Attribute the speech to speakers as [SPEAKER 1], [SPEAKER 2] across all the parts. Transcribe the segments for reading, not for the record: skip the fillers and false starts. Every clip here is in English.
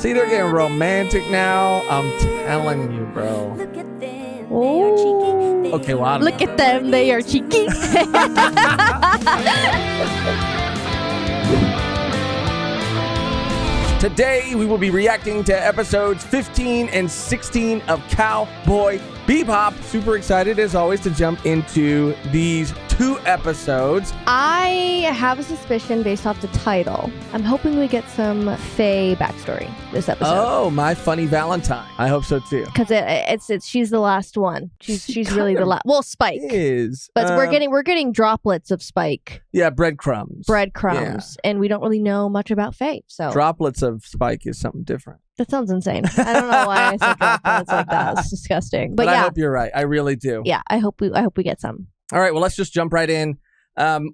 [SPEAKER 1] See, they're getting romantic now. I'm telling you, bro.
[SPEAKER 2] Look at them.
[SPEAKER 3] Oh.
[SPEAKER 2] They are cheeky. They
[SPEAKER 1] Okay, well, I don't
[SPEAKER 3] Look at them, they are cheeky.
[SPEAKER 1] Today, we will be reacting to episodes 15 and 16 of Cowboy Bebop. Super excited, as always, to jump into these 2 episodes.
[SPEAKER 3] I have a suspicion based off the title. I'm hoping we get some Faye backstory this episode.
[SPEAKER 1] Oh, my funny Valentine. I hope so, too.
[SPEAKER 3] Because it's she's the last one. She's really the last. Well, Spike.
[SPEAKER 1] Is.
[SPEAKER 3] But we're getting droplets of Spike.
[SPEAKER 1] Yeah, breadcrumbs.
[SPEAKER 3] Breadcrumbs. And we don't really know much about Faye. So
[SPEAKER 1] Droplets of Spike is something different.
[SPEAKER 3] that sounds insane. I don't know why I said droplets like that. It's disgusting. But
[SPEAKER 1] I
[SPEAKER 3] yeah.
[SPEAKER 1] hope you're right. I really do.
[SPEAKER 3] Yeah, I hope we get some.
[SPEAKER 1] All right, well, let's just jump right in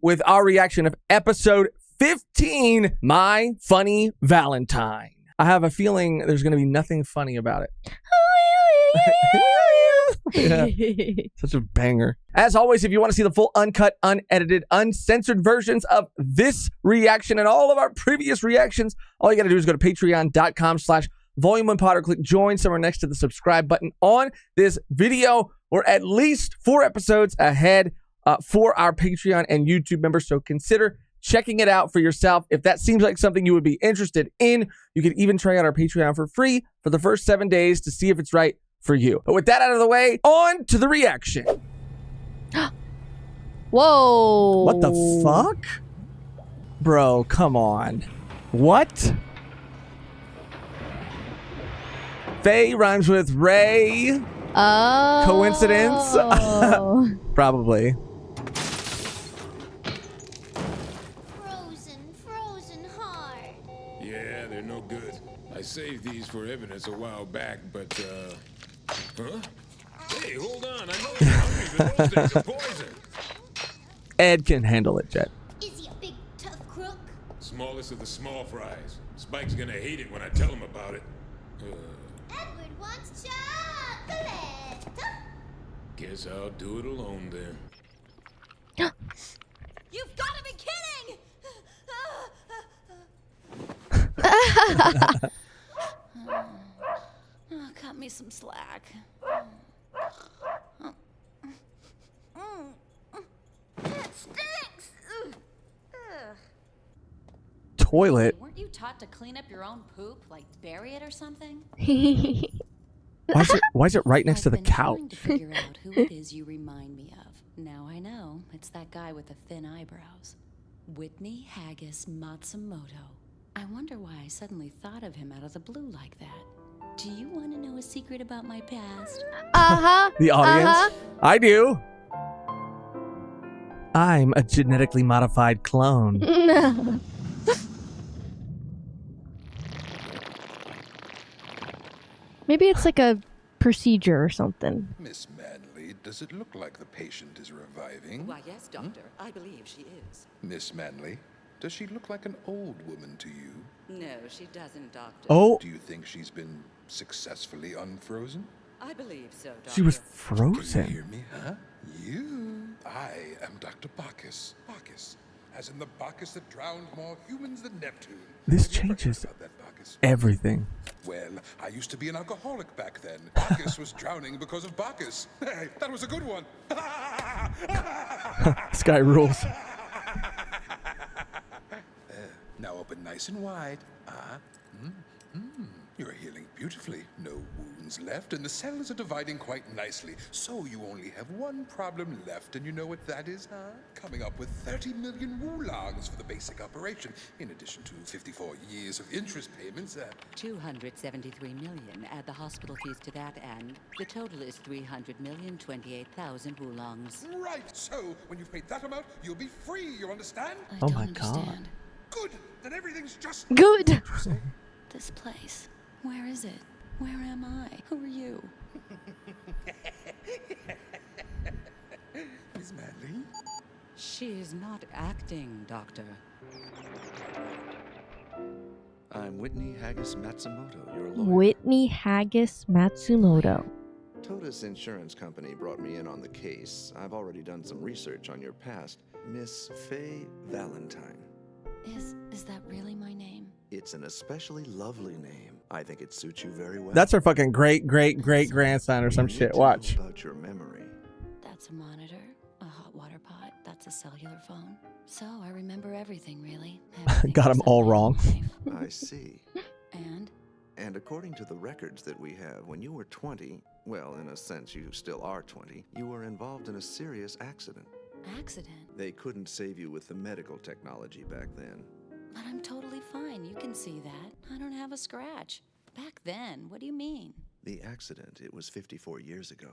[SPEAKER 1] with our reaction of episode 15, My Funny Valentine. I have a feeling there's going to be nothing funny about it. Yeah, such a banger. As always, if you want to see the full uncut, unedited, uncensored versions of this reaction and all of our previous reactions, all you got to do is go to patreon.com/volume1pod or click join somewhere next to the subscribe button on this video. We're at least 4 episodes ahead for our Patreon and YouTube members, so consider checking it out for yourself. If that seems like something you would be interested in, you can even try out our Patreon for free for the first 7 days to see if it's right for you. But with that out of the way, on to the reaction.
[SPEAKER 3] Whoa.
[SPEAKER 1] What the fuck? Bro, come on. What? Faye rhymes with Ray.
[SPEAKER 3] Oh.
[SPEAKER 1] Coincidence? Probably.
[SPEAKER 2] Frozen heart.
[SPEAKER 4] Yeah, they're no good. I saved these for evidence a while back, but, huh? Hey, hold on. I know you're hungry, but those things are poison.
[SPEAKER 1] Ed can handle it, Jet.
[SPEAKER 2] Is he a big, tough crook?
[SPEAKER 4] Smallest of the small fries. Spike's gonna hate it when I tell him about it.
[SPEAKER 2] Edward wants chocolate.
[SPEAKER 4] Guess I'll do it alone then.
[SPEAKER 2] You've got to be kidding! Cut me some slack. That stinks!
[SPEAKER 1] Toilet.
[SPEAKER 5] Weren't you taught to clean up your own poop, like bury it or something?
[SPEAKER 1] Why is it right next to the
[SPEAKER 5] I've been trying
[SPEAKER 1] couch?
[SPEAKER 5] to figure out who it is you remind me of. Now I know. It's that guy with the thin eyebrows. Whitney Haggis Matsumoto. I wonder why I suddenly thought of him out of the blue like that. Do you want to know a secret about my past?
[SPEAKER 3] Uh-huh.
[SPEAKER 1] The audience?
[SPEAKER 3] Uh-huh.
[SPEAKER 1] I do. I'm a genetically modified clone.
[SPEAKER 3] Maybe it's like a procedure or something.
[SPEAKER 6] Miss Manley, does it look like the patient is reviving?
[SPEAKER 7] Why, yes, Doctor. I believe she is.
[SPEAKER 6] Miss Manley, does she look like an old woman to you?
[SPEAKER 7] No, she doesn't, Doctor.
[SPEAKER 1] Oh,
[SPEAKER 6] Do you think she's been successfully unfrozen?
[SPEAKER 7] I believe so, Doctor.
[SPEAKER 1] she was
[SPEAKER 6] Can you
[SPEAKER 1] frozen.
[SPEAKER 6] hear me, huh? You. I am Dr. Bacchus. Bacchus, as in the Bacchus that drowned more humans than Neptune.
[SPEAKER 1] This
[SPEAKER 6] Have you ever heard
[SPEAKER 1] changes
[SPEAKER 6] about that, Bacchus?
[SPEAKER 1] everything.
[SPEAKER 6] Well, I used to be an alcoholic back then. Bacchus was drowning because of Bacchus. Hey, that was a good one.
[SPEAKER 1] This guy rules.
[SPEAKER 6] Now open nice and wide. You're healing beautifully. No wounds left, and the cells are dividing quite nicely. So you only have one problem left, and you know what that is, huh? Coming up with 30 million woolongs for the basic operation, in addition to 54 years of interest payments.
[SPEAKER 7] 273 million. Add the hospital fees to that, and the total is 300,028,000 woolongs.
[SPEAKER 6] Right. So when you've paid that amount, you'll be free. You understand?
[SPEAKER 5] I
[SPEAKER 1] Oh
[SPEAKER 5] don't
[SPEAKER 1] my God.
[SPEAKER 5] understand.
[SPEAKER 6] Good. Then everything's just.
[SPEAKER 3] Good.
[SPEAKER 5] This place. Where is it? Where am I? Who are you?
[SPEAKER 6] Miss Manley.
[SPEAKER 7] She is not acting, Doctor.
[SPEAKER 8] I'm Whitney Haggis Matsumoto, your lawyer.
[SPEAKER 3] Whitney Haggis Matsumoto.
[SPEAKER 8] Totus Insurance Company brought me in on the case. I've already done some research on your past. Miss Faye Valentine.
[SPEAKER 5] Is that really my name?
[SPEAKER 8] It's an especially lovely name. I think it suits you very well.
[SPEAKER 1] That's her fucking great grandson or some
[SPEAKER 8] You need
[SPEAKER 1] shit.
[SPEAKER 8] to know
[SPEAKER 1] Watch.
[SPEAKER 8] about your memory.
[SPEAKER 5] That's a monitor, a hot water pot, that's a cellular phone. So I remember everything, really. Everything
[SPEAKER 1] Got 'em
[SPEAKER 5] except
[SPEAKER 1] all
[SPEAKER 5] my
[SPEAKER 1] wrong.
[SPEAKER 5] life.
[SPEAKER 8] I see. And according to the records that we have, when you were 20, well, in a sense you still are 20, you were involved in a serious accident.
[SPEAKER 5] Accident?
[SPEAKER 8] They couldn't save you with the medical technology back then.
[SPEAKER 5] But I'm totally fine. You can see that. I don't have a scratch. Back then? What do you mean?
[SPEAKER 8] The accident, it was 54 years ago.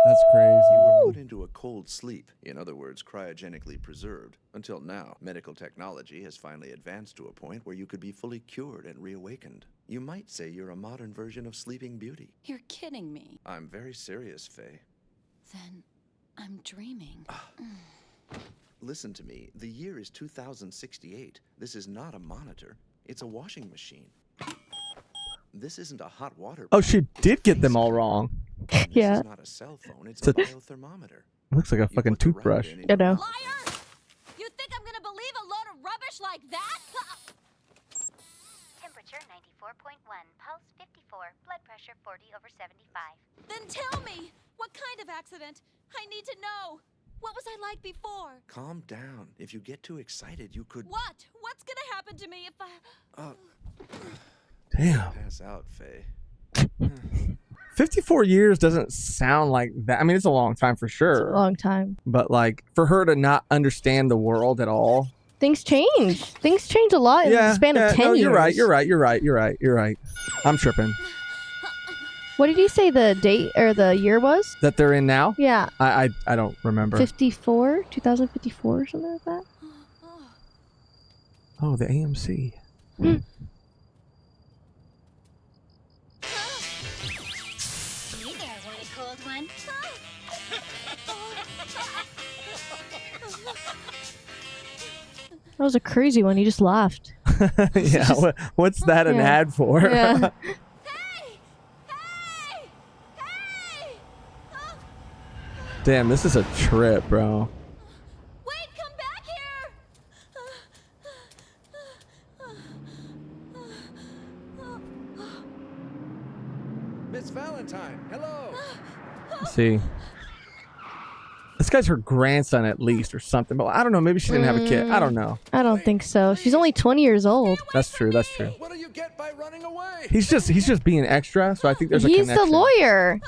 [SPEAKER 1] That's crazy.
[SPEAKER 8] You were put into a cold sleep, in other words, cryogenically preserved. Until now, medical technology has finally advanced to a point where you could be fully cured and reawakened. You might say you're a modern version of Sleeping Beauty.
[SPEAKER 5] You're kidding me.
[SPEAKER 8] I'm very serious, Faye.
[SPEAKER 5] Then I'm dreaming.
[SPEAKER 8] Listen to me. The year is 2068. This is not a monitor. It's a washing machine. This isn't a hot water.
[SPEAKER 1] Oh, she did get them all wrong.
[SPEAKER 8] This
[SPEAKER 3] Yeah.
[SPEAKER 8] is not a cell phone. It's a biothermometer.
[SPEAKER 1] Looks like a fucking
[SPEAKER 8] put the right
[SPEAKER 1] toothbrush.
[SPEAKER 8] in
[SPEAKER 3] I know.
[SPEAKER 2] Liar! You think I'm gonna believe a load of rubbish like that?
[SPEAKER 9] Temperature 94.1, pulse 54, blood pressure 40/75.
[SPEAKER 2] Then tell me, what kind of accident? I need to know. What was I like before?
[SPEAKER 8] Calm down. If you get too excited, you could
[SPEAKER 2] What? What's gonna happen to me if I...
[SPEAKER 1] Damn.
[SPEAKER 8] pass out, Faye.
[SPEAKER 1] 54 years doesn't sound like that. I mean, it's a long time for
[SPEAKER 3] It's a
[SPEAKER 1] sure.
[SPEAKER 3] long time.
[SPEAKER 1] But like for her to not understand the world at all.
[SPEAKER 3] Things change. Things change a lot in the span of 10
[SPEAKER 1] no,
[SPEAKER 3] years.
[SPEAKER 1] You're right. I'm tripping.
[SPEAKER 3] What did you say the date or the year was?
[SPEAKER 1] That they're in now?
[SPEAKER 3] Yeah.
[SPEAKER 1] I don't remember.
[SPEAKER 3] 54? 2054 or something like that?
[SPEAKER 1] Oh, the AMC.
[SPEAKER 9] Hey there, want a cold one?
[SPEAKER 3] That was a crazy one. You just laughed.
[SPEAKER 1] Yeah, what's that an
[SPEAKER 3] Yeah.
[SPEAKER 1] ad for?
[SPEAKER 3] Yeah.
[SPEAKER 2] Hey! Hey! Hey!
[SPEAKER 1] Damn, this is a trip, bro.
[SPEAKER 2] Wait, come back here!
[SPEAKER 8] Miss Valentine, hello.
[SPEAKER 1] See. This guy's her grandson at least or something. But I don't know. Maybe she didn't have a kid. I don't know.
[SPEAKER 3] I don't think so. She's only 20 years old.
[SPEAKER 1] That's true. That's true.
[SPEAKER 8] What do you get by running away?
[SPEAKER 1] He's just being extra. So I think there's a
[SPEAKER 3] He's
[SPEAKER 1] connection.
[SPEAKER 3] the lawyer,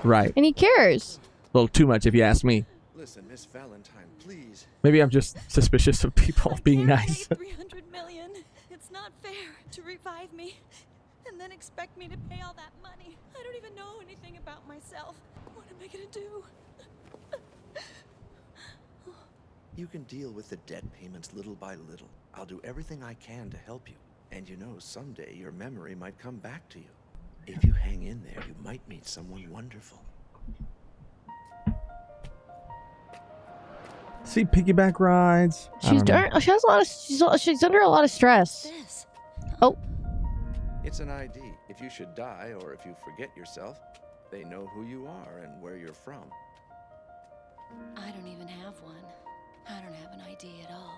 [SPEAKER 1] Right.
[SPEAKER 3] and he cares.
[SPEAKER 1] A little too much if you ask me.
[SPEAKER 8] Listen, Miss Valentine, please.
[SPEAKER 1] Maybe I'm just suspicious of people being nice.
[SPEAKER 2] Pay 300 million. It's not fair to revive me and then expect me to pay all that money. I don't even know anything about myself. What am I gonna do?
[SPEAKER 8] You can deal with the debt payments little by little. I'll do everything I can to help you. And you know, someday your memory might come back to you. If you hang in there, you might meet someone wonderful.
[SPEAKER 1] See piggyback rides. I
[SPEAKER 3] She's
[SPEAKER 1] don't know.
[SPEAKER 3] she has a lot of she's under a lot of stress.
[SPEAKER 5] This.
[SPEAKER 3] Oh,
[SPEAKER 8] It's an ID. If you should die or if you forget yourself, they know who you are and where you're from.
[SPEAKER 5] I don't even have one. I don't have an ID at all.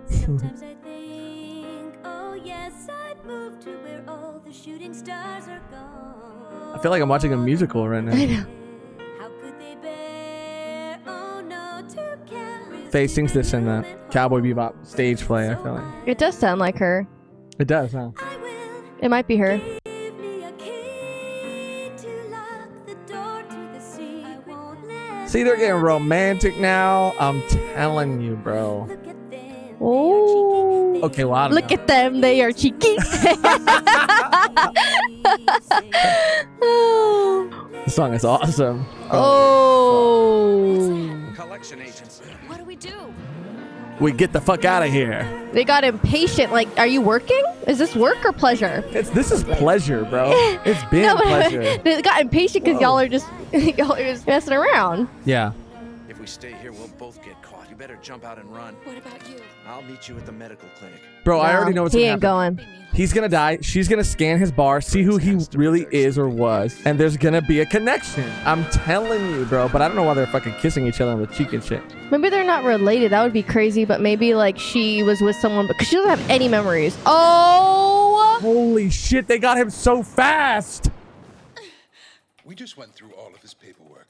[SPEAKER 9] Sometimes I think, oh yes, I'd move to where all the shooting stars are gone.
[SPEAKER 1] I feel like I'm watching a musical right
[SPEAKER 3] I
[SPEAKER 1] now.
[SPEAKER 3] know.
[SPEAKER 9] How could they bear? Oh no, to carry.
[SPEAKER 1] Faye sings this in the Cowboy Bebop stage play, I feel like.
[SPEAKER 3] It does sound like her.
[SPEAKER 1] It does, huh?
[SPEAKER 9] I will
[SPEAKER 3] It might be her.
[SPEAKER 9] give me a key to lock the door to the sea. I won't let
[SPEAKER 1] See, they're getting romantic now. I'm telling you, bro.
[SPEAKER 9] look at them.
[SPEAKER 3] Oh.
[SPEAKER 1] Okay, well, I don't
[SPEAKER 3] Look
[SPEAKER 1] know.
[SPEAKER 3] at them. They are cheeky.
[SPEAKER 1] This song is awesome.
[SPEAKER 3] Oh.
[SPEAKER 8] Collection agents.
[SPEAKER 5] What do we do?
[SPEAKER 1] We get the fuck out of here.
[SPEAKER 3] They got impatient. Like, are you working? Is this work or pleasure?
[SPEAKER 1] This is pleasure, bro. It's been
[SPEAKER 3] No, but
[SPEAKER 1] pleasure.
[SPEAKER 3] they got impatient because y'all are just messing around.
[SPEAKER 1] Yeah.
[SPEAKER 8] If we stay here, we'll both get caught. You better jump out and run.
[SPEAKER 5] What about you?
[SPEAKER 8] I'll meet you at the medical clinic.
[SPEAKER 1] Bro, I
[SPEAKER 3] No,
[SPEAKER 1] already know what's
[SPEAKER 3] he
[SPEAKER 1] gonna
[SPEAKER 3] ain't
[SPEAKER 1] happen.
[SPEAKER 3] going.
[SPEAKER 5] Leave me
[SPEAKER 1] He's gonna die. She's gonna scan his bar, see who he really is or was, and there's gonna be a connection. I'm telling you, bro. But I don't know why they're fucking kissing each other on the cheek and shit.
[SPEAKER 3] Maybe they're not related. That would be crazy. But maybe like she was with someone, because she doesn't have any memories. Oh!
[SPEAKER 1] Holy shit! They got him so fast.
[SPEAKER 6] We just went through all of his paperwork.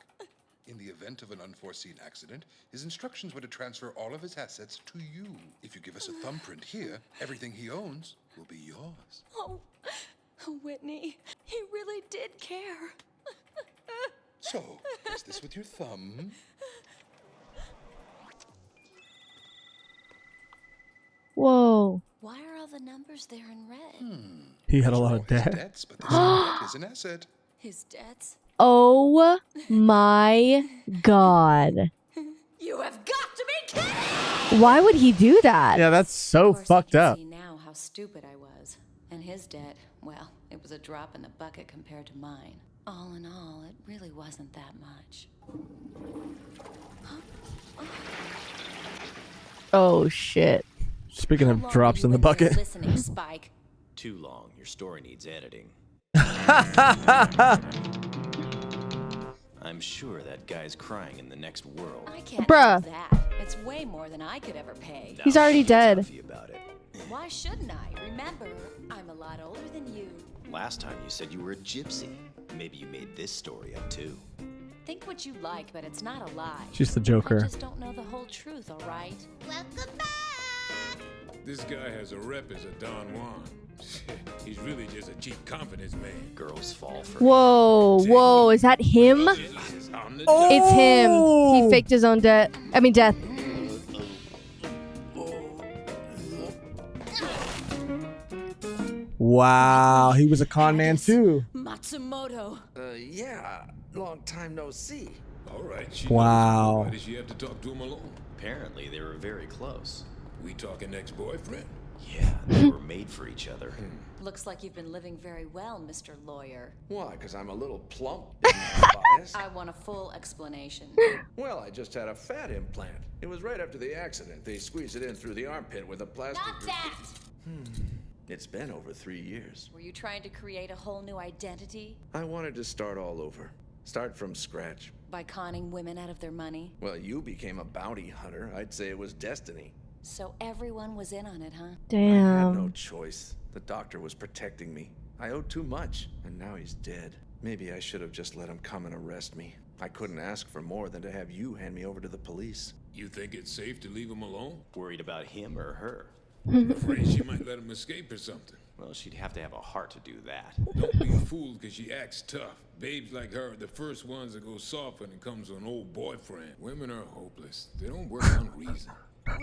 [SPEAKER 6] In the event of an unforeseen accident, his instructions were to transfer all of his assets to you. If you give us a thumbprint here, everything he owns will be yours.
[SPEAKER 2] Oh, Whitney, he really did care.
[SPEAKER 6] So, is this with your thumb?
[SPEAKER 3] Whoa.
[SPEAKER 5] Why are all the numbers there in red?
[SPEAKER 1] He had a lot of
[SPEAKER 6] His
[SPEAKER 1] debt.
[SPEAKER 6] debts, but this debt is an asset.
[SPEAKER 5] His debts?
[SPEAKER 3] Oh my God.
[SPEAKER 2] You have got to be kidding!
[SPEAKER 3] Why would he do that?
[SPEAKER 1] Yeah, that's so
[SPEAKER 5] Of course,
[SPEAKER 1] fucked
[SPEAKER 5] I can
[SPEAKER 1] up.
[SPEAKER 5] see now how stupid I was. And his debt, well, it was a drop in the bucket compared to mine. All in all, it really wasn't that much.
[SPEAKER 3] Oh shit.
[SPEAKER 1] Speaking
[SPEAKER 5] How
[SPEAKER 1] of
[SPEAKER 5] long
[SPEAKER 1] drops
[SPEAKER 5] were
[SPEAKER 1] in
[SPEAKER 5] you
[SPEAKER 1] the
[SPEAKER 5] in there
[SPEAKER 1] bucket.
[SPEAKER 5] Listening, Spike.
[SPEAKER 10] Too long. Your story needs editing. I'm sure that guy's crying in the next world.
[SPEAKER 5] I can't
[SPEAKER 3] Bruh.
[SPEAKER 5] have that. It's way more than I could ever pay.
[SPEAKER 3] He's already dead.
[SPEAKER 10] Huffy about it.
[SPEAKER 5] Why shouldn't I? Remember, I'm a lot older than you.
[SPEAKER 10] Last time you said you were a gypsy. Maybe you made this story up too.
[SPEAKER 5] Think what you like, but it's not a lie.
[SPEAKER 1] She's the
[SPEAKER 5] I
[SPEAKER 1] Joker.
[SPEAKER 5] just don't know the whole truth, all right?
[SPEAKER 9] Welcome back!
[SPEAKER 4] This guy has a rep as a Don Juan. He's really just a cheap confidence man.
[SPEAKER 10] Girls fall for
[SPEAKER 3] Whoa, whoa, is that him?
[SPEAKER 4] I'm the
[SPEAKER 3] It's him. He faked his own death.
[SPEAKER 1] Wow, he was a con man too.
[SPEAKER 5] Matsumoto.
[SPEAKER 8] Yeah, long time no see.
[SPEAKER 4] All right. She
[SPEAKER 1] Wow.
[SPEAKER 4] knows. Why does she have to talk to him alone?
[SPEAKER 10] Apparently, they were very close.
[SPEAKER 4] We talking ex-boyfriend?
[SPEAKER 10] Yeah, they were made for each other.
[SPEAKER 5] Looks like you've been living very well, Mr. Lawyer.
[SPEAKER 8] Why? Because I'm a little plump and biased?
[SPEAKER 5] I want a full explanation.
[SPEAKER 8] Well, I just had a fat implant. It was right after the accident. They squeezed it in through the armpit with a plastic.
[SPEAKER 5] Not that!
[SPEAKER 8] It's been over 3 years.
[SPEAKER 5] Were you trying to create a whole new identity?
[SPEAKER 8] I wanted to start all over. Start from scratch.
[SPEAKER 5] By conning women out of their money?
[SPEAKER 8] Well, you became a bounty hunter. I'd say it was destiny.
[SPEAKER 5] So everyone was in on it, huh?
[SPEAKER 8] I had no
[SPEAKER 3] Damn.
[SPEAKER 8] choice. The doctor was protecting me. I owed too much, and now he's dead. Maybe I should have just let him come and arrest me. I couldn't ask for more than to have you hand me over to the police.
[SPEAKER 4] You think it's safe to leave him alone?
[SPEAKER 10] Worried about him or her?
[SPEAKER 4] Afraid she might let him escape or something.
[SPEAKER 10] Well, she'd have to have a heart to do that.
[SPEAKER 4] Don't be fooled because she acts tough. Babes like her are the first ones that go soft when it comes to an old boyfriend. Women are hopeless. They don't work on reason.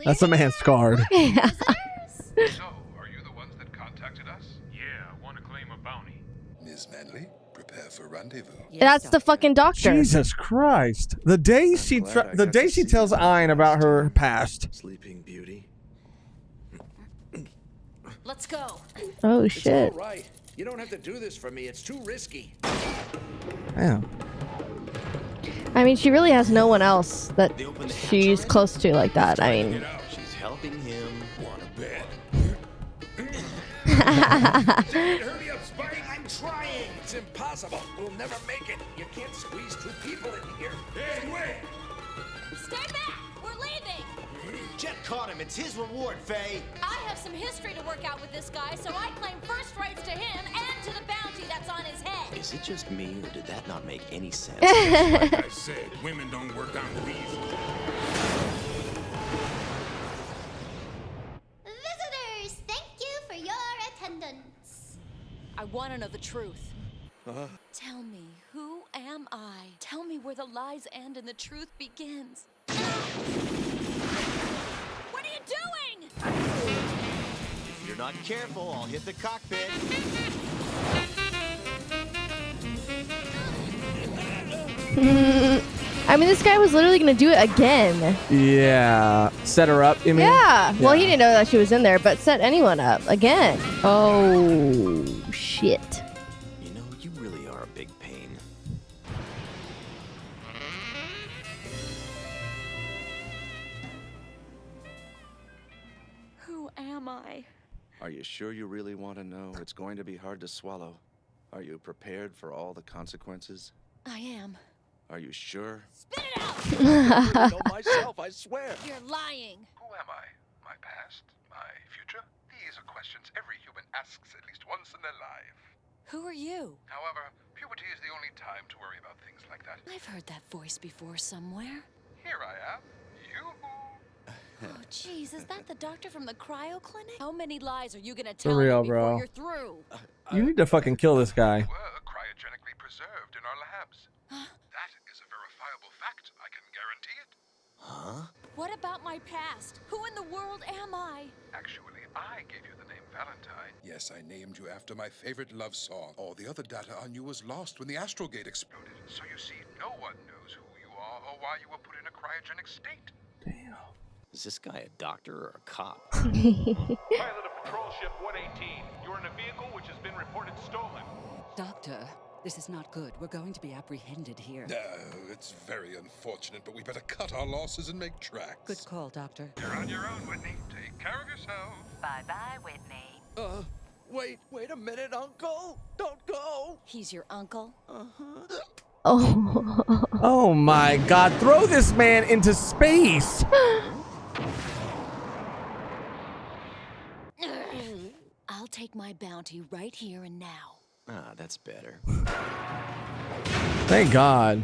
[SPEAKER 1] That's a man scarred.
[SPEAKER 6] So, are you the ones that contacted us?
[SPEAKER 4] Yeah, I want to claim a bounty.
[SPEAKER 6] Ms. Manley, prepare for rendezvous.
[SPEAKER 3] That's the fucking doctor.
[SPEAKER 1] Jesus Christ. The day she
[SPEAKER 8] glad I
[SPEAKER 1] the
[SPEAKER 8] got
[SPEAKER 1] day
[SPEAKER 8] to
[SPEAKER 1] she
[SPEAKER 8] see
[SPEAKER 1] tells
[SPEAKER 8] you.
[SPEAKER 1] Ein about her past.
[SPEAKER 8] Sleeping Beauty.
[SPEAKER 5] Let's go.
[SPEAKER 3] Oh
[SPEAKER 8] It's
[SPEAKER 3] shit.
[SPEAKER 8] all right. You don't have to do this for me. It's too risky.
[SPEAKER 1] Damn.
[SPEAKER 3] I mean, she really has no one else that
[SPEAKER 10] They opened the hatch
[SPEAKER 3] she's
[SPEAKER 10] already?
[SPEAKER 3] close to like that. I mean,
[SPEAKER 4] Get out.
[SPEAKER 10] She's helping him.
[SPEAKER 4] Want to bet?
[SPEAKER 8] Hurry up, Spike. I'm trying. It's impossible. We'll never make it. You can't squeeze two people in here.
[SPEAKER 4] Hey, wait!
[SPEAKER 2] Stay back! We're leaving!
[SPEAKER 10] Jet caught him. It's his reward, Faye.
[SPEAKER 2] I have some history to work out with this guy, so I claim first rights to him and to the bounty that's on his head.
[SPEAKER 10] Is it just me, or did that not make any sense?
[SPEAKER 4] Like I said, women don't work on reason.
[SPEAKER 9] Visitors, thank you for your attendance.
[SPEAKER 5] I want to know the truth. Tell me, who am I? Tell me where the lies end and the truth begins. What are you doing?
[SPEAKER 10] If you're not careful, I'll hit the cockpit.
[SPEAKER 3] I mean, this guy was literally gonna do it again.
[SPEAKER 1] Yeah. Set her up, you mean?
[SPEAKER 3] Yeah. Well, he
[SPEAKER 1] Yeah.
[SPEAKER 3] didn't know that she was in there, but set anyone up again. Oh shit.
[SPEAKER 10] You know, you really are a big pain.
[SPEAKER 2] Who am I?
[SPEAKER 8] Are you sure you really want to know? It's going to be hard to swallow. Are you prepared for all the consequences?
[SPEAKER 5] I am.
[SPEAKER 8] Are you sure?
[SPEAKER 5] Spit it out!
[SPEAKER 8] I don't know myself, I swear.
[SPEAKER 5] You're lying.
[SPEAKER 6] Who am I? My past? My future? These are questions every human asks at least once in their life.
[SPEAKER 5] Who are you?
[SPEAKER 6] However, puberty is the only time to worry about things like that.
[SPEAKER 5] I've heard that voice before somewhere.
[SPEAKER 6] Here I am. You.
[SPEAKER 5] Oh, jeez, is that the doctor from the cryo clinic? How many lies are you gonna tell
[SPEAKER 1] real,
[SPEAKER 5] me before
[SPEAKER 1] bro.
[SPEAKER 5] you're through?
[SPEAKER 1] You need to fucking kill this guy.
[SPEAKER 6] Were cryogenically preserved in our labs. That is a verifiable fact. I can guarantee it.
[SPEAKER 10] Huh?
[SPEAKER 5] What about my past? Who in the world am I?
[SPEAKER 6] Actually, I gave you the name Valentine. Yes, I named you after my favorite love song. All the other data on you was lost when the astral gate exploded. So you see, no one knows who you are or why you were put in a cryogenic state.
[SPEAKER 1] Damn.
[SPEAKER 10] Is this guy a doctor or a cop?
[SPEAKER 11] Pilot of Patrol Ship 118, you're in a vehicle which has been reported stolen.
[SPEAKER 7] Doctor, this is not good. We're going to be apprehended here.
[SPEAKER 6] No, it's very unfortunate, but we better cut our losses and make tracks.
[SPEAKER 7] Good call, Doctor.
[SPEAKER 6] You're on your own, Whitney. Take care of yourself.
[SPEAKER 7] Bye-bye, Whitney.
[SPEAKER 8] Wait a minute, Uncle. Don't go.
[SPEAKER 5] He's your uncle?
[SPEAKER 3] Oh.
[SPEAKER 1] Oh my God. Throw this man into space.
[SPEAKER 5] I'll take my bounty right here and now.
[SPEAKER 10] Ah, that's better.
[SPEAKER 1] Thank God.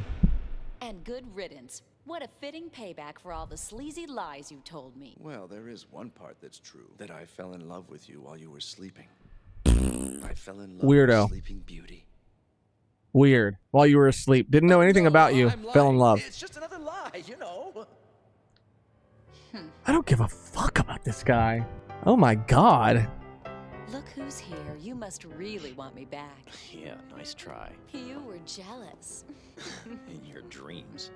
[SPEAKER 5] And good riddance. What a fitting payback for all the sleazy lies you told me.
[SPEAKER 8] Well, there is one part that's true. That I fell in love with you while you were sleeping. I fell in love
[SPEAKER 1] Weirdo.
[SPEAKER 8] with Sleeping Beauty.
[SPEAKER 1] Weird. While you were asleep. Didn't know anything about you. Fell in love.
[SPEAKER 8] It's just another lie, you know.
[SPEAKER 1] I don't give a fuck about this guy. Oh my God.
[SPEAKER 5] Look who's here. You must really want me back.
[SPEAKER 10] Yeah, nice try.
[SPEAKER 5] You were jealous.
[SPEAKER 10] In your dreams.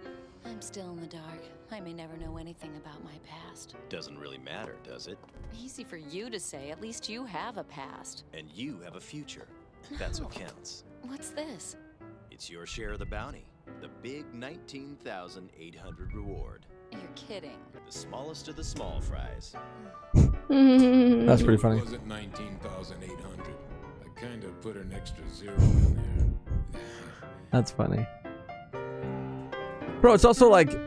[SPEAKER 5] I'm still in the dark. I may never know anything about my past.
[SPEAKER 10] Doesn't really matter, does it?
[SPEAKER 5] Easy for you to say. At least you have a past.
[SPEAKER 10] And you have a future. That's what counts.
[SPEAKER 5] What's this?
[SPEAKER 10] It's your share of the bounty. The big 19,800 reward.
[SPEAKER 5] You're kidding.
[SPEAKER 10] The smallest of the small fries.
[SPEAKER 1] That's pretty funny.
[SPEAKER 4] It wasn't 19,800. I kind of put an extra zero in there.
[SPEAKER 1] That's funny. Bro, it's also like,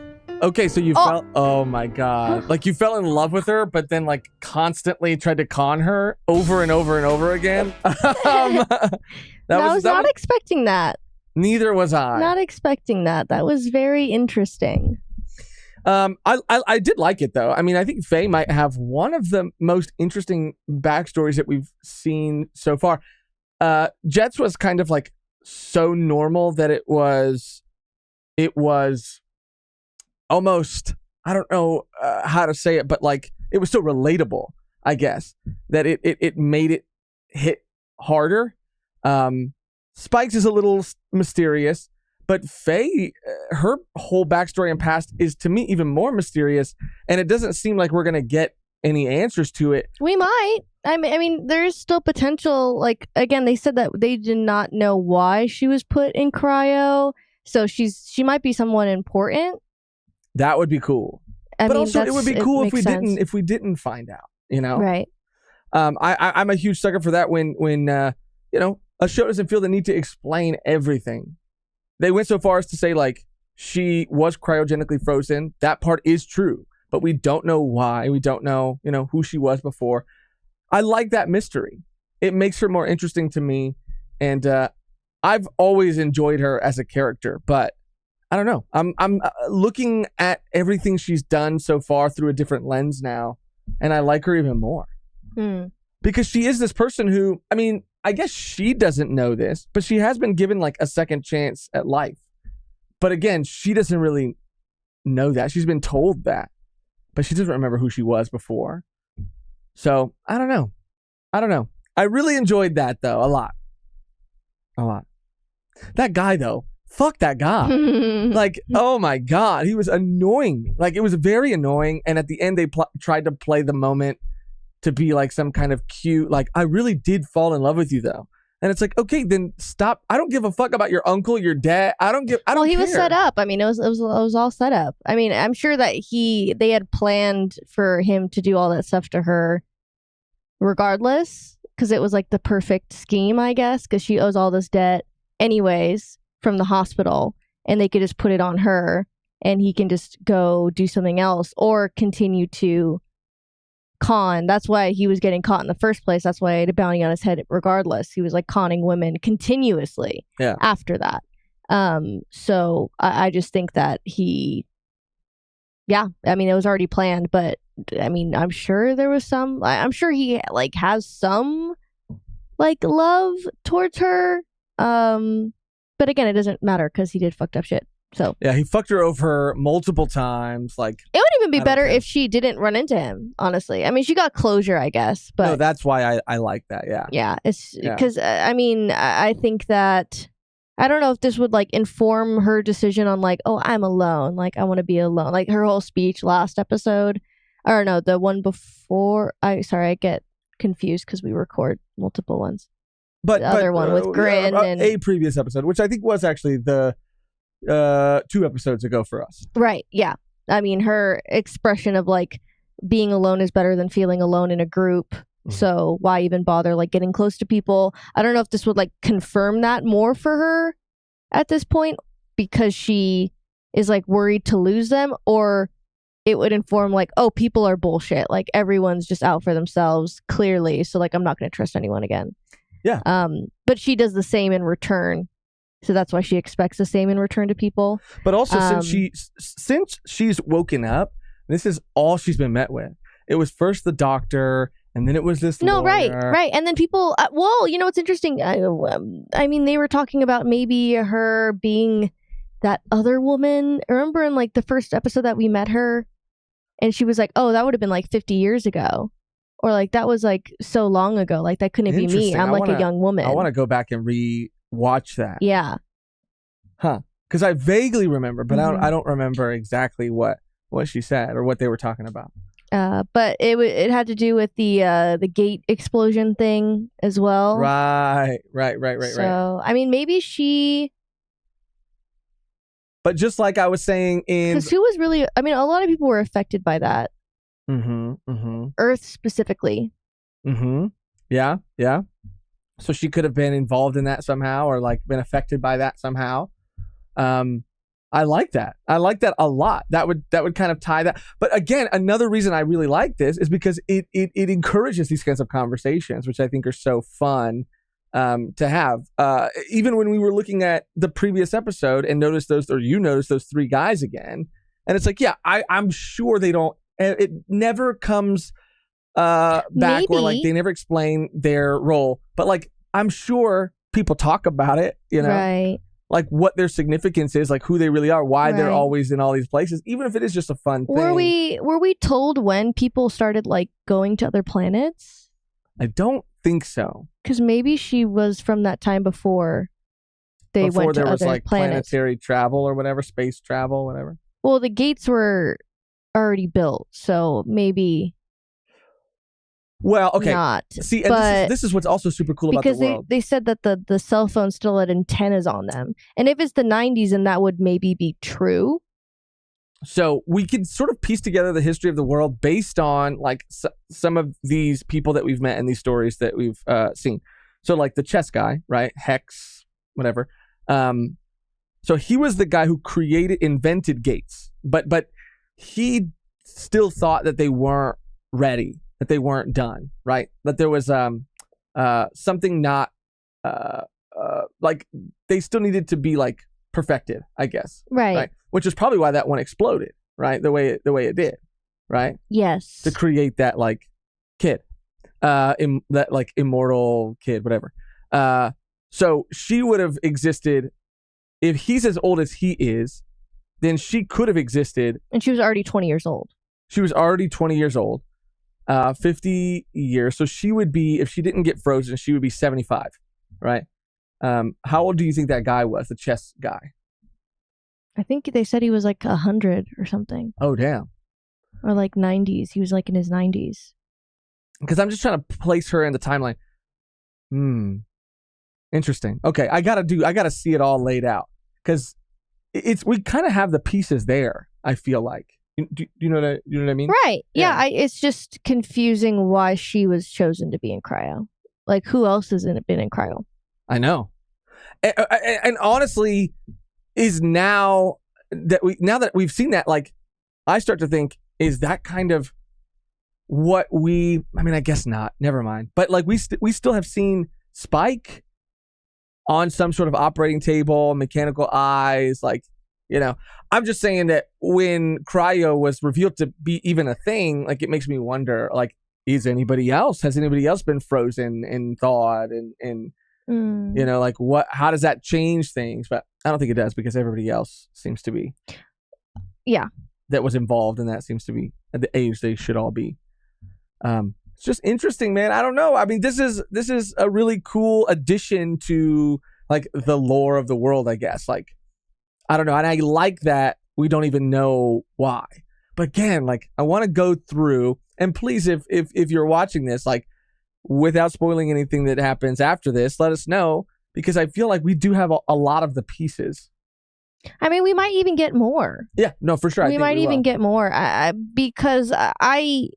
[SPEAKER 1] okay, so you fell, oh my God. Like you fell in love with her, but then like constantly tried to con her over and over and over again. That
[SPEAKER 3] was not expecting that.
[SPEAKER 1] Neither was I.
[SPEAKER 3] Not expecting that. That was very interesting.
[SPEAKER 1] I did like it though. I mean, I think Faye might have one of the most interesting backstories that we've seen so far. Jet's was kind of like so normal that it was almost, I don't know how to say it, but like it was so relatable, I guess, that it made it hit harder. Spikes is a little mysterious. But Faye, her whole backstory and past is to me even more mysterious, and it doesn't seem like we're gonna get any answers to it.
[SPEAKER 3] We might. I mean, there is still potential. Like again, they said that they did not know why she was put in cryo, so she might be someone important.
[SPEAKER 1] That would be cool. But also, it would be cool if we didn't find out. You know,
[SPEAKER 3] right?
[SPEAKER 1] I'm a huge sucker for that. When you know, a show doesn't feel the need to explain everything. They went so far as to say, like, she was cryogenically frozen. That part is true, but we don't know why. We don't know, you know, who she was before. I like that mystery. It makes her more interesting to me, and I've always enjoyed her as a character. But I don't know. I'm looking at everything she's done so far through a different lens now, and I like her even more because she is this person who, I mean, I guess she doesn't know this, but she has been given like a second chance at life. But again, she doesn't really know that. She's been told that, but she doesn't remember who she was before. So I don't know. I really enjoyed that though. A lot. That guy though, fuck that guy. Like, oh my God, he was annoying me. Like it was very annoying. And at the end, they tried to play the moment to be like some kind of cute, like, I really did fall in love with you though. And it's like, okay, then stop. I don't give a fuck about your uncle, your dad. I don't
[SPEAKER 3] Well, he
[SPEAKER 1] care.
[SPEAKER 3] was set up. I mean, it was all set up. I mean, I'm sure that they had planned for him to do all that stuff to her regardless, because it was like the perfect scheme, I guess, because she owes all this debt anyways from the hospital, and they could just put it on her, and he can just go do something else or continue to con. That's why he was getting caught in the first place. That's why he had a bounty on his head regardless. He was like conning women continuously after that. So I just think that he, I mean, it was already planned, but I mean, I'm sure there was some, I'm sure he like has some like love towards her. But again, it doesn't matter because he did fucked up shit. So
[SPEAKER 1] yeah, he fucked her over multiple times. Like,
[SPEAKER 3] it would even be better if she didn't run into him. Honestly, I mean, she got closure, I guess. But
[SPEAKER 1] no, that's why I like that. Yeah,
[SPEAKER 3] it's because I mean, I think that I don't know if this would like inform her decision on like, oh, I'm alone. Like, I want to be alone. Like her whole speech last episode, or no, the one before. I get confused because we record multiple ones.
[SPEAKER 1] But
[SPEAKER 3] the other one with Grin and
[SPEAKER 1] a previous episode, which I think was actually the 2 episodes ago for us.
[SPEAKER 3] Right. Yeah. I mean, her expression of like being alone is better than feeling alone in a group. So why even bother like getting close to people? I don't know if this would like confirm that more for her at this point because she is like worried to lose them, or it would inform like, oh, people are bullshit. Like everyone's just out for themselves clearly. So like, I'm not going to trust anyone again.
[SPEAKER 1] Yeah.
[SPEAKER 3] But she does the same in return. So that's why she expects the same in return to people.
[SPEAKER 1] But also since she's woken up, this is all she's been met with. It was first the doctor, and then it was this lawyer.
[SPEAKER 3] Right. And then people, well, you know, what's interesting. I mean, they were talking about maybe her being that other woman. Remember in like the first episode that we met her, and she was like, oh, that would have been like 50 years ago. Or like, that was like so long ago. Like, that couldn't be me. I'm like a young woman.
[SPEAKER 1] I want to go back and re-watch that.
[SPEAKER 3] Yeah.
[SPEAKER 1] Huh. Because I vaguely remember, but I don't remember exactly what she said or what they were talking about.
[SPEAKER 3] But it had to do with the gate explosion thing as well.
[SPEAKER 1] Right.
[SPEAKER 3] So, I mean, maybe she...
[SPEAKER 1] But just like I was saying
[SPEAKER 3] Because who was really... I mean, a lot of people were affected by that. Earth specifically.
[SPEAKER 1] Yeah. So she could have been involved in that somehow, or like been affected by that somehow. I like that. I like that a lot. That would kind of tie that. But again, another reason I really like this is because it encourages these kinds of conversations, which I think are so fun to have. Even when we were looking at the previous episode and noticed those 3 guys again, and it's like, yeah, I'm sure they don't. It never comes back, or like they never explain their role. But like, I'm sure people talk about it, you know,
[SPEAKER 3] right?
[SPEAKER 1] Like what their significance is, like who they really are, why they're always in all these places, even if it is just a fun thing.
[SPEAKER 3] Were we told when people started like going to other planets?
[SPEAKER 1] I don't think so.
[SPEAKER 3] Because maybe she was from that time before they went to
[SPEAKER 1] there was
[SPEAKER 3] other
[SPEAKER 1] like
[SPEAKER 3] planets.
[SPEAKER 1] Planetary travel or whatever, space travel, whatever.
[SPEAKER 3] Well, the gates were already built, so maybe.
[SPEAKER 1] Well, okay.
[SPEAKER 3] Not.
[SPEAKER 1] See, and this is what's also super cool about the world.
[SPEAKER 3] Because they said that the cell phone still had antennas on them. And if it's the 90s, then that would maybe be true.
[SPEAKER 1] So we can sort of piece together the history of the world based on like some of these people that we've met in these stories that we've seen. So like the chess guy, right? Hex, whatever. So he was the guy who invented gates. But he still thought that they weren't ready, that they weren't done, right? That there was something not like they still needed to be like perfected, I guess.
[SPEAKER 3] Right.
[SPEAKER 1] Which is probably why that one exploded, right? The way it did, right?
[SPEAKER 3] Yes.
[SPEAKER 1] To create that like kid, that like immortal kid, whatever. So she would have existed if he's as old as he is. Then she could have existed.
[SPEAKER 3] And she was already 20 years old.
[SPEAKER 1] She was already 20 years old, 50 years. So she would be, if she didn't get frozen, she would be 75, right? How old do you think that guy was, the chess guy?
[SPEAKER 3] I think they said he was like 100 or something.
[SPEAKER 1] Oh, damn.
[SPEAKER 3] Or like 90s. He was like in his 90s.
[SPEAKER 1] Because I'm just trying to place her in the timeline. Interesting. Okay, I gotta see it all laid out. Because we kind of have the pieces there, I feel like. Do you know what I mean?
[SPEAKER 3] Right. Yeah. It's just confusing why she was chosen to be in cryo. Like, who else has been in cryo?
[SPEAKER 1] I know. And honestly, is now that we've seen that, like, I start to think, is that kind of what I mean, I guess not. Never mind. But like, we still have seen Spike on some sort of operating table, mechanical eyes, like, I'm just saying that when cryo was revealed to be even a thing, like, it makes me wonder, like, has anybody else been frozen and thawed and like, how does that change things? But I don't think it does, because everybody else seems to be.
[SPEAKER 3] Yeah.
[SPEAKER 1] That was involved, and that seems to be at the age they should all be. It's just interesting, man. I don't know. I mean, this is a really cool addition to, like, the lore of the world, I guess. Like, I don't know. And I like that we don't even know why. But again, like, I want to go through, and please, if you're watching this, like, without spoiling anything that happens after this, let us know, because I feel like we do have a lot of the pieces.
[SPEAKER 3] I mean, we might even get more.
[SPEAKER 1] Yeah, no, for sure.
[SPEAKER 3] We might even get more, because I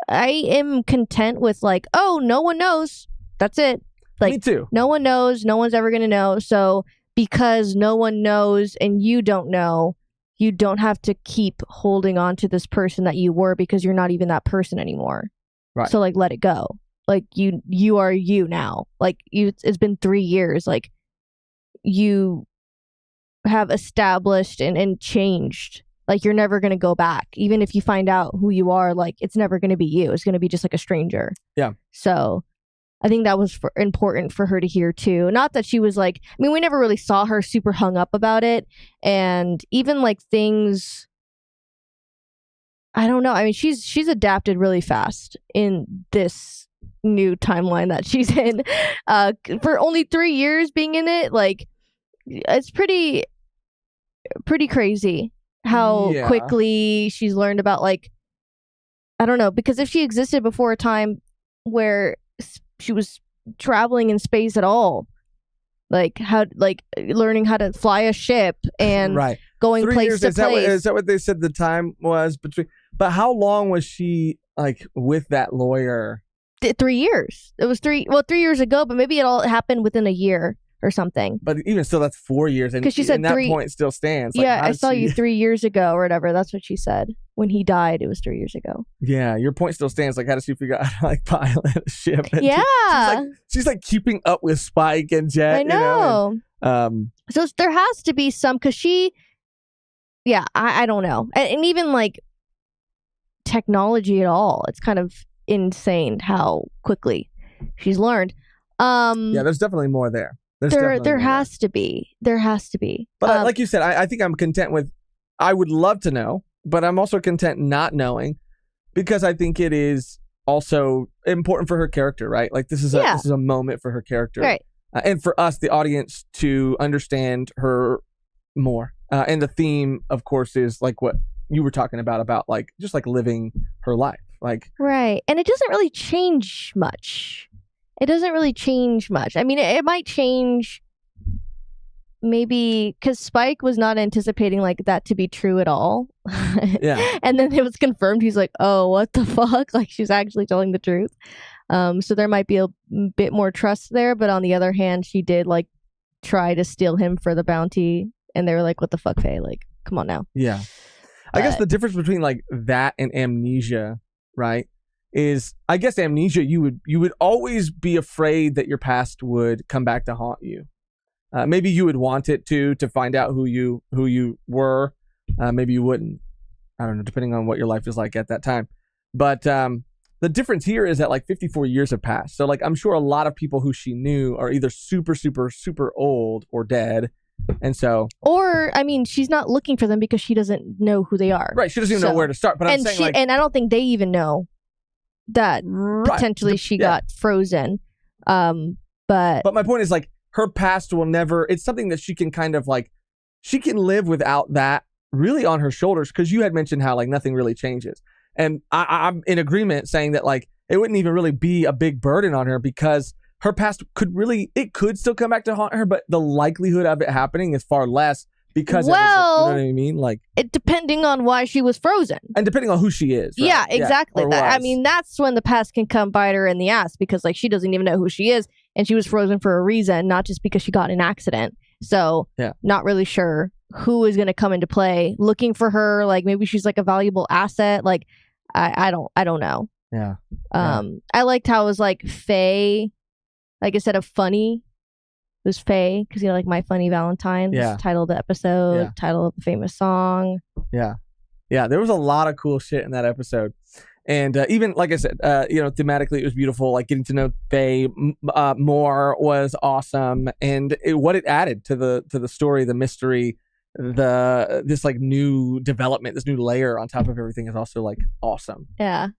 [SPEAKER 3] am content with, like, oh, no one knows. That's it. Like,
[SPEAKER 1] me too.
[SPEAKER 3] No one knows. No one's ever going to know. So because no one knows and you don't know, you don't have to keep holding on to this person that you were, because you're not even that person anymore.
[SPEAKER 1] Right.
[SPEAKER 3] So, like, let it go. Like, you are you now. Like, it's been 3 years. Like, you have established and changed. Like, you're never going to go back. Even if you find out who you are, like, it's never going to be you. It's going to be just like a stranger.
[SPEAKER 1] Yeah.
[SPEAKER 3] So I think that was important for her to hear too. Not that she was like, I mean, we never really saw her super hung up about it. And even like things, I don't know. I mean, she's adapted really fast in this new timeline that she's in. For only 3 years being in it, like, it's pretty crazy how quickly she's learned about, like, I don't know, because if she existed before a time where she was traveling in space at all, like, how, like, learning how to fly a ship and going
[SPEAKER 1] 3
[SPEAKER 3] place
[SPEAKER 1] years,
[SPEAKER 3] to place.
[SPEAKER 1] Is that what they said the time was between? But how long was she, like, with that lawyer?
[SPEAKER 3] 3 years. It was 3 years ago, but maybe it all happened within a year or something.
[SPEAKER 1] But even still, that's 4 years. And,
[SPEAKER 3] she said
[SPEAKER 1] and that point still stands. Like,
[SPEAKER 3] yeah, I saw you 3 years ago or whatever. That's what she said. When he died, it was 3 years ago.
[SPEAKER 1] Yeah, your point still stands. Like, how does she figure out how to, like, pilot a ship? And
[SPEAKER 3] yeah.
[SPEAKER 1] She's like keeping up with Spike and Jet.
[SPEAKER 3] I know. So there has to be some, because I don't know. And even, like, technology at all, it's kind of insane how quickly she's learned.
[SPEAKER 1] Yeah, there's definitely more there.
[SPEAKER 3] There has to be. There has to be.
[SPEAKER 1] But like you said, I think I'm content with, I would love to know, but I'm also content not knowing, because I think it is also important for her character, right? Like, this is a moment for her character.
[SPEAKER 3] Right.
[SPEAKER 1] And for us, the audience, to understand her more. And the theme, of course, is like what you were talking about like, just like living her life. Like,
[SPEAKER 3] right. And it doesn't really change much. I mean, it might change maybe because Spike was not anticipating, like, that to be true at all.
[SPEAKER 1] Yeah.
[SPEAKER 3] And then it was confirmed. He's like, oh, what the fuck? Like, she's actually telling the truth. So there might be a bit more trust there. But on the other hand, she did, like, try to steal him for the bounty. And they were like, what the fuck, Faye? Like, come on now.
[SPEAKER 1] Yeah. I guess the difference between, like, that and amnesia, right, is, I guess amnesia, you would always be afraid that your past would come back to haunt you. Maybe you would want it to find out who you were. Maybe you wouldn't. I don't know, depending on what your life is like at that time. But the difference here is that, like, 54 years have passed. So, like, I'm sure a lot of people who she knew are either super, super, super old or dead. And so, or,
[SPEAKER 3] I mean, she's not looking for them because she doesn't know who they are.
[SPEAKER 1] Right. She doesn't even know where to start. But I'm saying, like,
[SPEAKER 3] and I don't think they even know that potentially she got frozen. But
[SPEAKER 1] my point is, like, her past will never, it's something that she can kind of, like, she can live without that really on her shoulders, because you had mentioned how, like, nothing really changes. And I'm in agreement saying that, like, it wouldn't even really be a big burden on her, because her past could still come back to haunt her, but the likelihood of it happening is far less, because
[SPEAKER 3] Well,
[SPEAKER 1] you know what I mean? Like,
[SPEAKER 3] depending on why she was frozen.
[SPEAKER 1] and depending on who she is. Right?
[SPEAKER 3] Yeah, exactly.
[SPEAKER 1] or
[SPEAKER 3] I
[SPEAKER 1] was.
[SPEAKER 3] mean, that's when the past can come bite her in the ass because like she doesn't even know who she is, and she was frozen for a reason, not just because she got in an accident. So, not really sure who is going to come into play. Looking for her, like maybe she's like a valuable asset. Like, I don't know.
[SPEAKER 1] Yeah.
[SPEAKER 3] I liked how it was like Faye, like instead of funny, it was Faye because like My Funny Valentine.
[SPEAKER 1] Yeah.
[SPEAKER 3] Title of the episode, title of the famous song.
[SPEAKER 1] Yeah. There was a lot of cool shit in that episode. And even like I said, thematically it was beautiful. Like getting to know Faye more was awesome, and what it added to the story, the mystery, this like new development, this new layer on top of everything is also like awesome.
[SPEAKER 3] Yeah,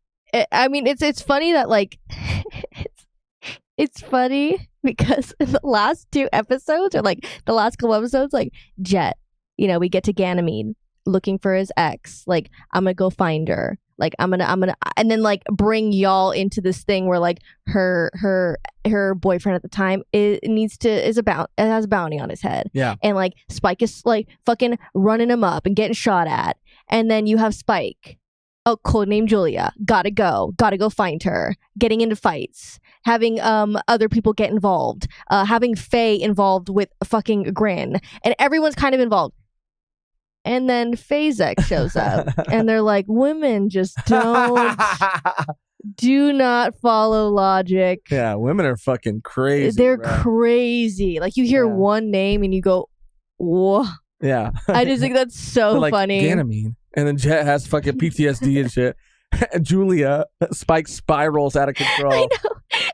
[SPEAKER 3] I mean it's funny that like it's funny because in the last 2 episodes or like the last couple episodes, like Jet, we get to Ganymede looking for his ex. Like I'm gonna go find her. Like I'm gonna and then like bring y'all into this thing where like her boyfriend at the time has a bounty on his head.
[SPEAKER 1] Yeah.
[SPEAKER 3] And like Spike is like fucking running him up and getting shot at. And then you have Spike, codenamed Julia, gotta go find her, getting into fights, having other people get involved, having Faye involved with fucking Grin, and everyone's kind of involved. And then Fazek shows up, and they're like, women just do not follow logic.
[SPEAKER 1] Yeah, women are fucking crazy.
[SPEAKER 3] They're
[SPEAKER 1] right?
[SPEAKER 3] crazy. Like, you hear one name, and you go, whoa.
[SPEAKER 1] Yeah.
[SPEAKER 3] I just think that's so
[SPEAKER 1] like,
[SPEAKER 3] funny.
[SPEAKER 1] Ganymede. And then Jet has fucking PTSD and shit. Julia, Spike spirals out of control.
[SPEAKER 3] I know.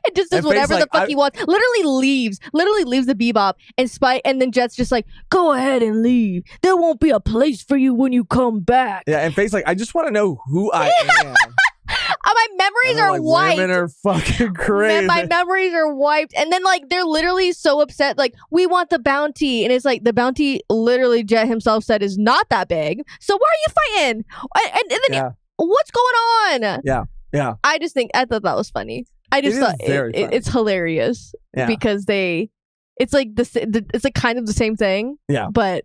[SPEAKER 3] It just does whatever the fuck he wants. Literally leaves the Bebop, and Spike, and then Jet's just like, go ahead and leave. There won't be a place for you when you come back.
[SPEAKER 1] Yeah, and Faye's like, I just want to know who I am.
[SPEAKER 3] My memories are
[SPEAKER 1] like,
[SPEAKER 3] wiped.
[SPEAKER 1] Women are fucking crazy.
[SPEAKER 3] My memories are wiped. And then like they're literally so upset. Like, we want the bounty, and it's like the bounty. Literally, Jet himself said is not that big. So why are you fighting? And then what's going on?
[SPEAKER 1] Yeah.
[SPEAKER 3] I thought that was funny. I just thought it's hilarious because it's like it's like kind of the same thing.
[SPEAKER 1] Yeah,
[SPEAKER 3] but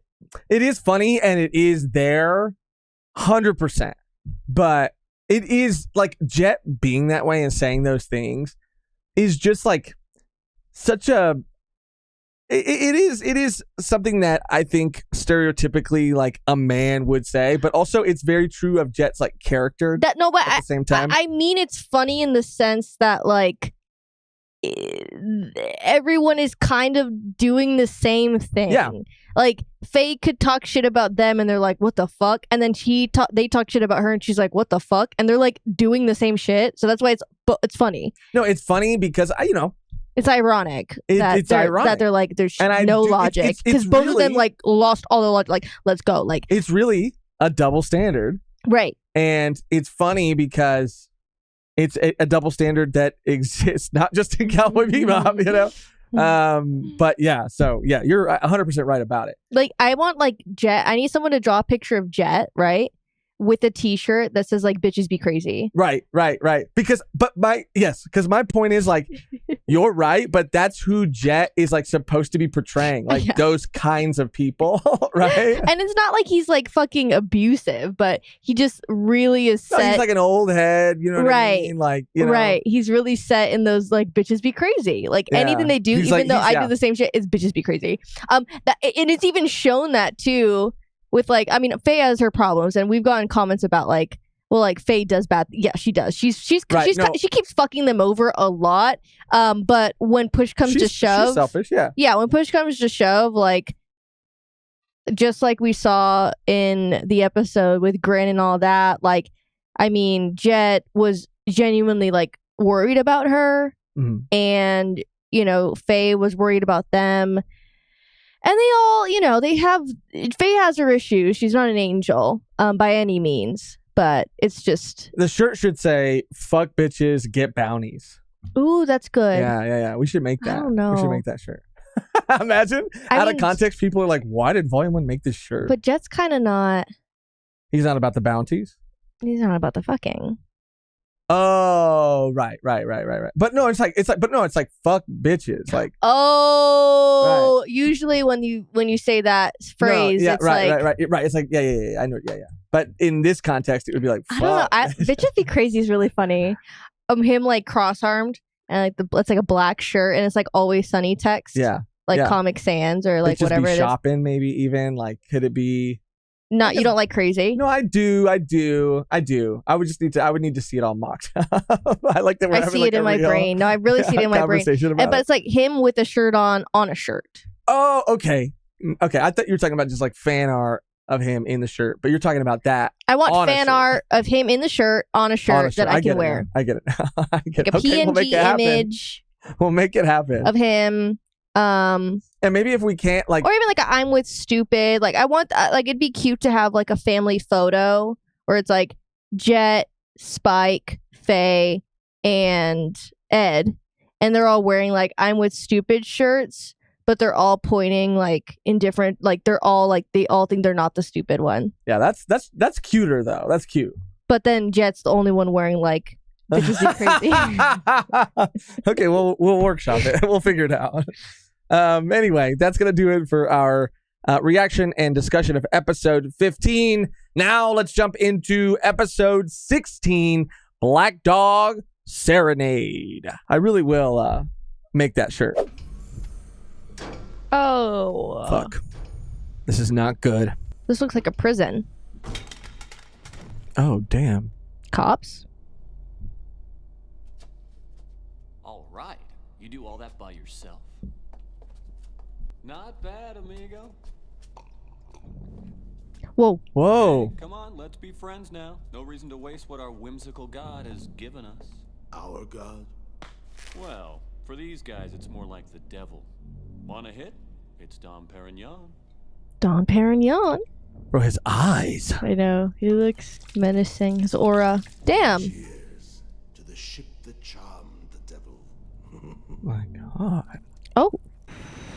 [SPEAKER 1] it is funny and it is there, 100%. But it is like Jet being that way and saying those things is just like such a. It is something that I think stereotypically like a man would say, but also it's very true of Jet's like character.
[SPEAKER 3] But
[SPEAKER 1] at the same time,
[SPEAKER 3] I mean it's funny in the sense that like everyone is kind of doing the same thing.
[SPEAKER 1] Yeah.
[SPEAKER 3] Like Faye could talk shit about them, and they're like, "What the fuck?" And then they talk shit about her, and she's like, "What the fuck?" And they're like doing the same shit. So that's why it's funny.
[SPEAKER 1] No, it's funny because
[SPEAKER 3] it's ironic that they're like there's no logic because both of them like lost all the logic. Like, let's go. Like,
[SPEAKER 1] it's really a double standard,
[SPEAKER 3] right?
[SPEAKER 1] And it's funny because it's a double standard that exists not just in Cowboy Bebop, But yeah, so yeah, you're 100% right about it.
[SPEAKER 3] Like, I want like Jet. I need someone to draw a picture of Jet, right? With a t-shirt that says like bitches be crazy.
[SPEAKER 1] Right. Because my point is like, you're right, but that's who Jet is like supposed to be portraying, like those kinds of people, right?
[SPEAKER 3] And it's not like he's like fucking abusive, but he just really is set.
[SPEAKER 1] He's like an old head, you know what I mean? Like,
[SPEAKER 3] right. He's really set in those like bitches be crazy. Like anything they do, even though I do the same shit, is bitches be crazy. And it's even shown that too. With like, I mean, Faye has her problems, and we've gotten comments about like, well, like Faye does bad. Yeah, she does. She keeps fucking them over a lot. But when push comes to shove,
[SPEAKER 1] she's selfish.
[SPEAKER 3] Yeah. When push comes to shove, like, just like we saw in the episode with Grin and all that, like, I mean, Jet was genuinely like worried about her, and Faye was worried about them. And they all, Faye has her issues. She's not an angel by any means, but it's just...
[SPEAKER 1] The shirt should say, fuck bitches, get bounties.
[SPEAKER 3] Ooh, that's good.
[SPEAKER 1] Yeah. We should make that.
[SPEAKER 3] I don't know.
[SPEAKER 1] We should make that shirt. Imagine, out of context, people are like, why did Volume 1 make this shirt?
[SPEAKER 3] But Jet's kind of not...
[SPEAKER 1] He's not about the bounties?
[SPEAKER 3] He's not about the fucking.
[SPEAKER 1] Oh, right. But no, it's like fuck bitches. Like,
[SPEAKER 3] oh, usually when you say that phrase,
[SPEAKER 1] no, yeah,
[SPEAKER 3] it's
[SPEAKER 1] right. It's like, yeah. I know, yeah. But in this context, it would be like, fuck.
[SPEAKER 3] I don't know. Bitches Be Crazy is really funny. Him like cross-armed and like it's like a black shirt and it's like Always Sunny text.
[SPEAKER 1] Yeah.
[SPEAKER 3] Like Comic Sans or like
[SPEAKER 1] Could just
[SPEAKER 3] whatever
[SPEAKER 1] be
[SPEAKER 3] it is.
[SPEAKER 1] shopping, maybe even like, could it be?
[SPEAKER 3] You don't like crazy?
[SPEAKER 1] No, I do. I would need to see it all mocked. I like that.
[SPEAKER 3] I see it in my brain. No, I really see it in my brain. But it's like him with a shirt on a shirt.
[SPEAKER 1] Oh, okay. I thought you were talking about just like fan art of him in the shirt, but you're talking about that.
[SPEAKER 3] I want fan art of him in the shirt on a shirt that I can wear.
[SPEAKER 1] I get it.
[SPEAKER 3] Like a PNG image.
[SPEAKER 1] We'll make it happen.
[SPEAKER 3] Of him.
[SPEAKER 1] And maybe if we can't like,
[SPEAKER 3] or even like I'm with stupid. Like I want like it'd be cute to have like a family photo where it's like Jet, Spike, Faye, and Ed, and they're all wearing like I'm with stupid shirts, but they're all pointing like in different, like they're all like they all think they're not the stupid one.
[SPEAKER 1] Yeah, that's cuter though. That's cute.
[SPEAKER 3] But then Jet's the only one wearing like Bitches Be Crazy.
[SPEAKER 1] Okay, we'll workshop it. We'll figure it out. Anyway, that's gonna do it for our reaction and discussion of episode 15. Now let's jump into episode 16, Black Dog Serenade. I really will make that shirt.
[SPEAKER 3] Oh.
[SPEAKER 1] Fuck. This is not good.
[SPEAKER 3] This looks like a prison.
[SPEAKER 1] Oh, damn.
[SPEAKER 3] Cops?
[SPEAKER 12] All right. You do all that by yourself. Not bad, amigo.
[SPEAKER 3] Whoa.
[SPEAKER 1] Whoa.
[SPEAKER 12] Hey, come on, let's be friends now. No reason to waste what our whimsical god has given us.
[SPEAKER 13] Our god?
[SPEAKER 12] Well, for these guys, it's more like the devil. Want a hit? It's Dom Perignon.
[SPEAKER 3] Dom Perignon?
[SPEAKER 1] Bro, his eyes.
[SPEAKER 3] I know. He looks menacing. His aura. Damn.
[SPEAKER 13] Cheers to the ship that charmed the devil.
[SPEAKER 1] My God.
[SPEAKER 3] Oh.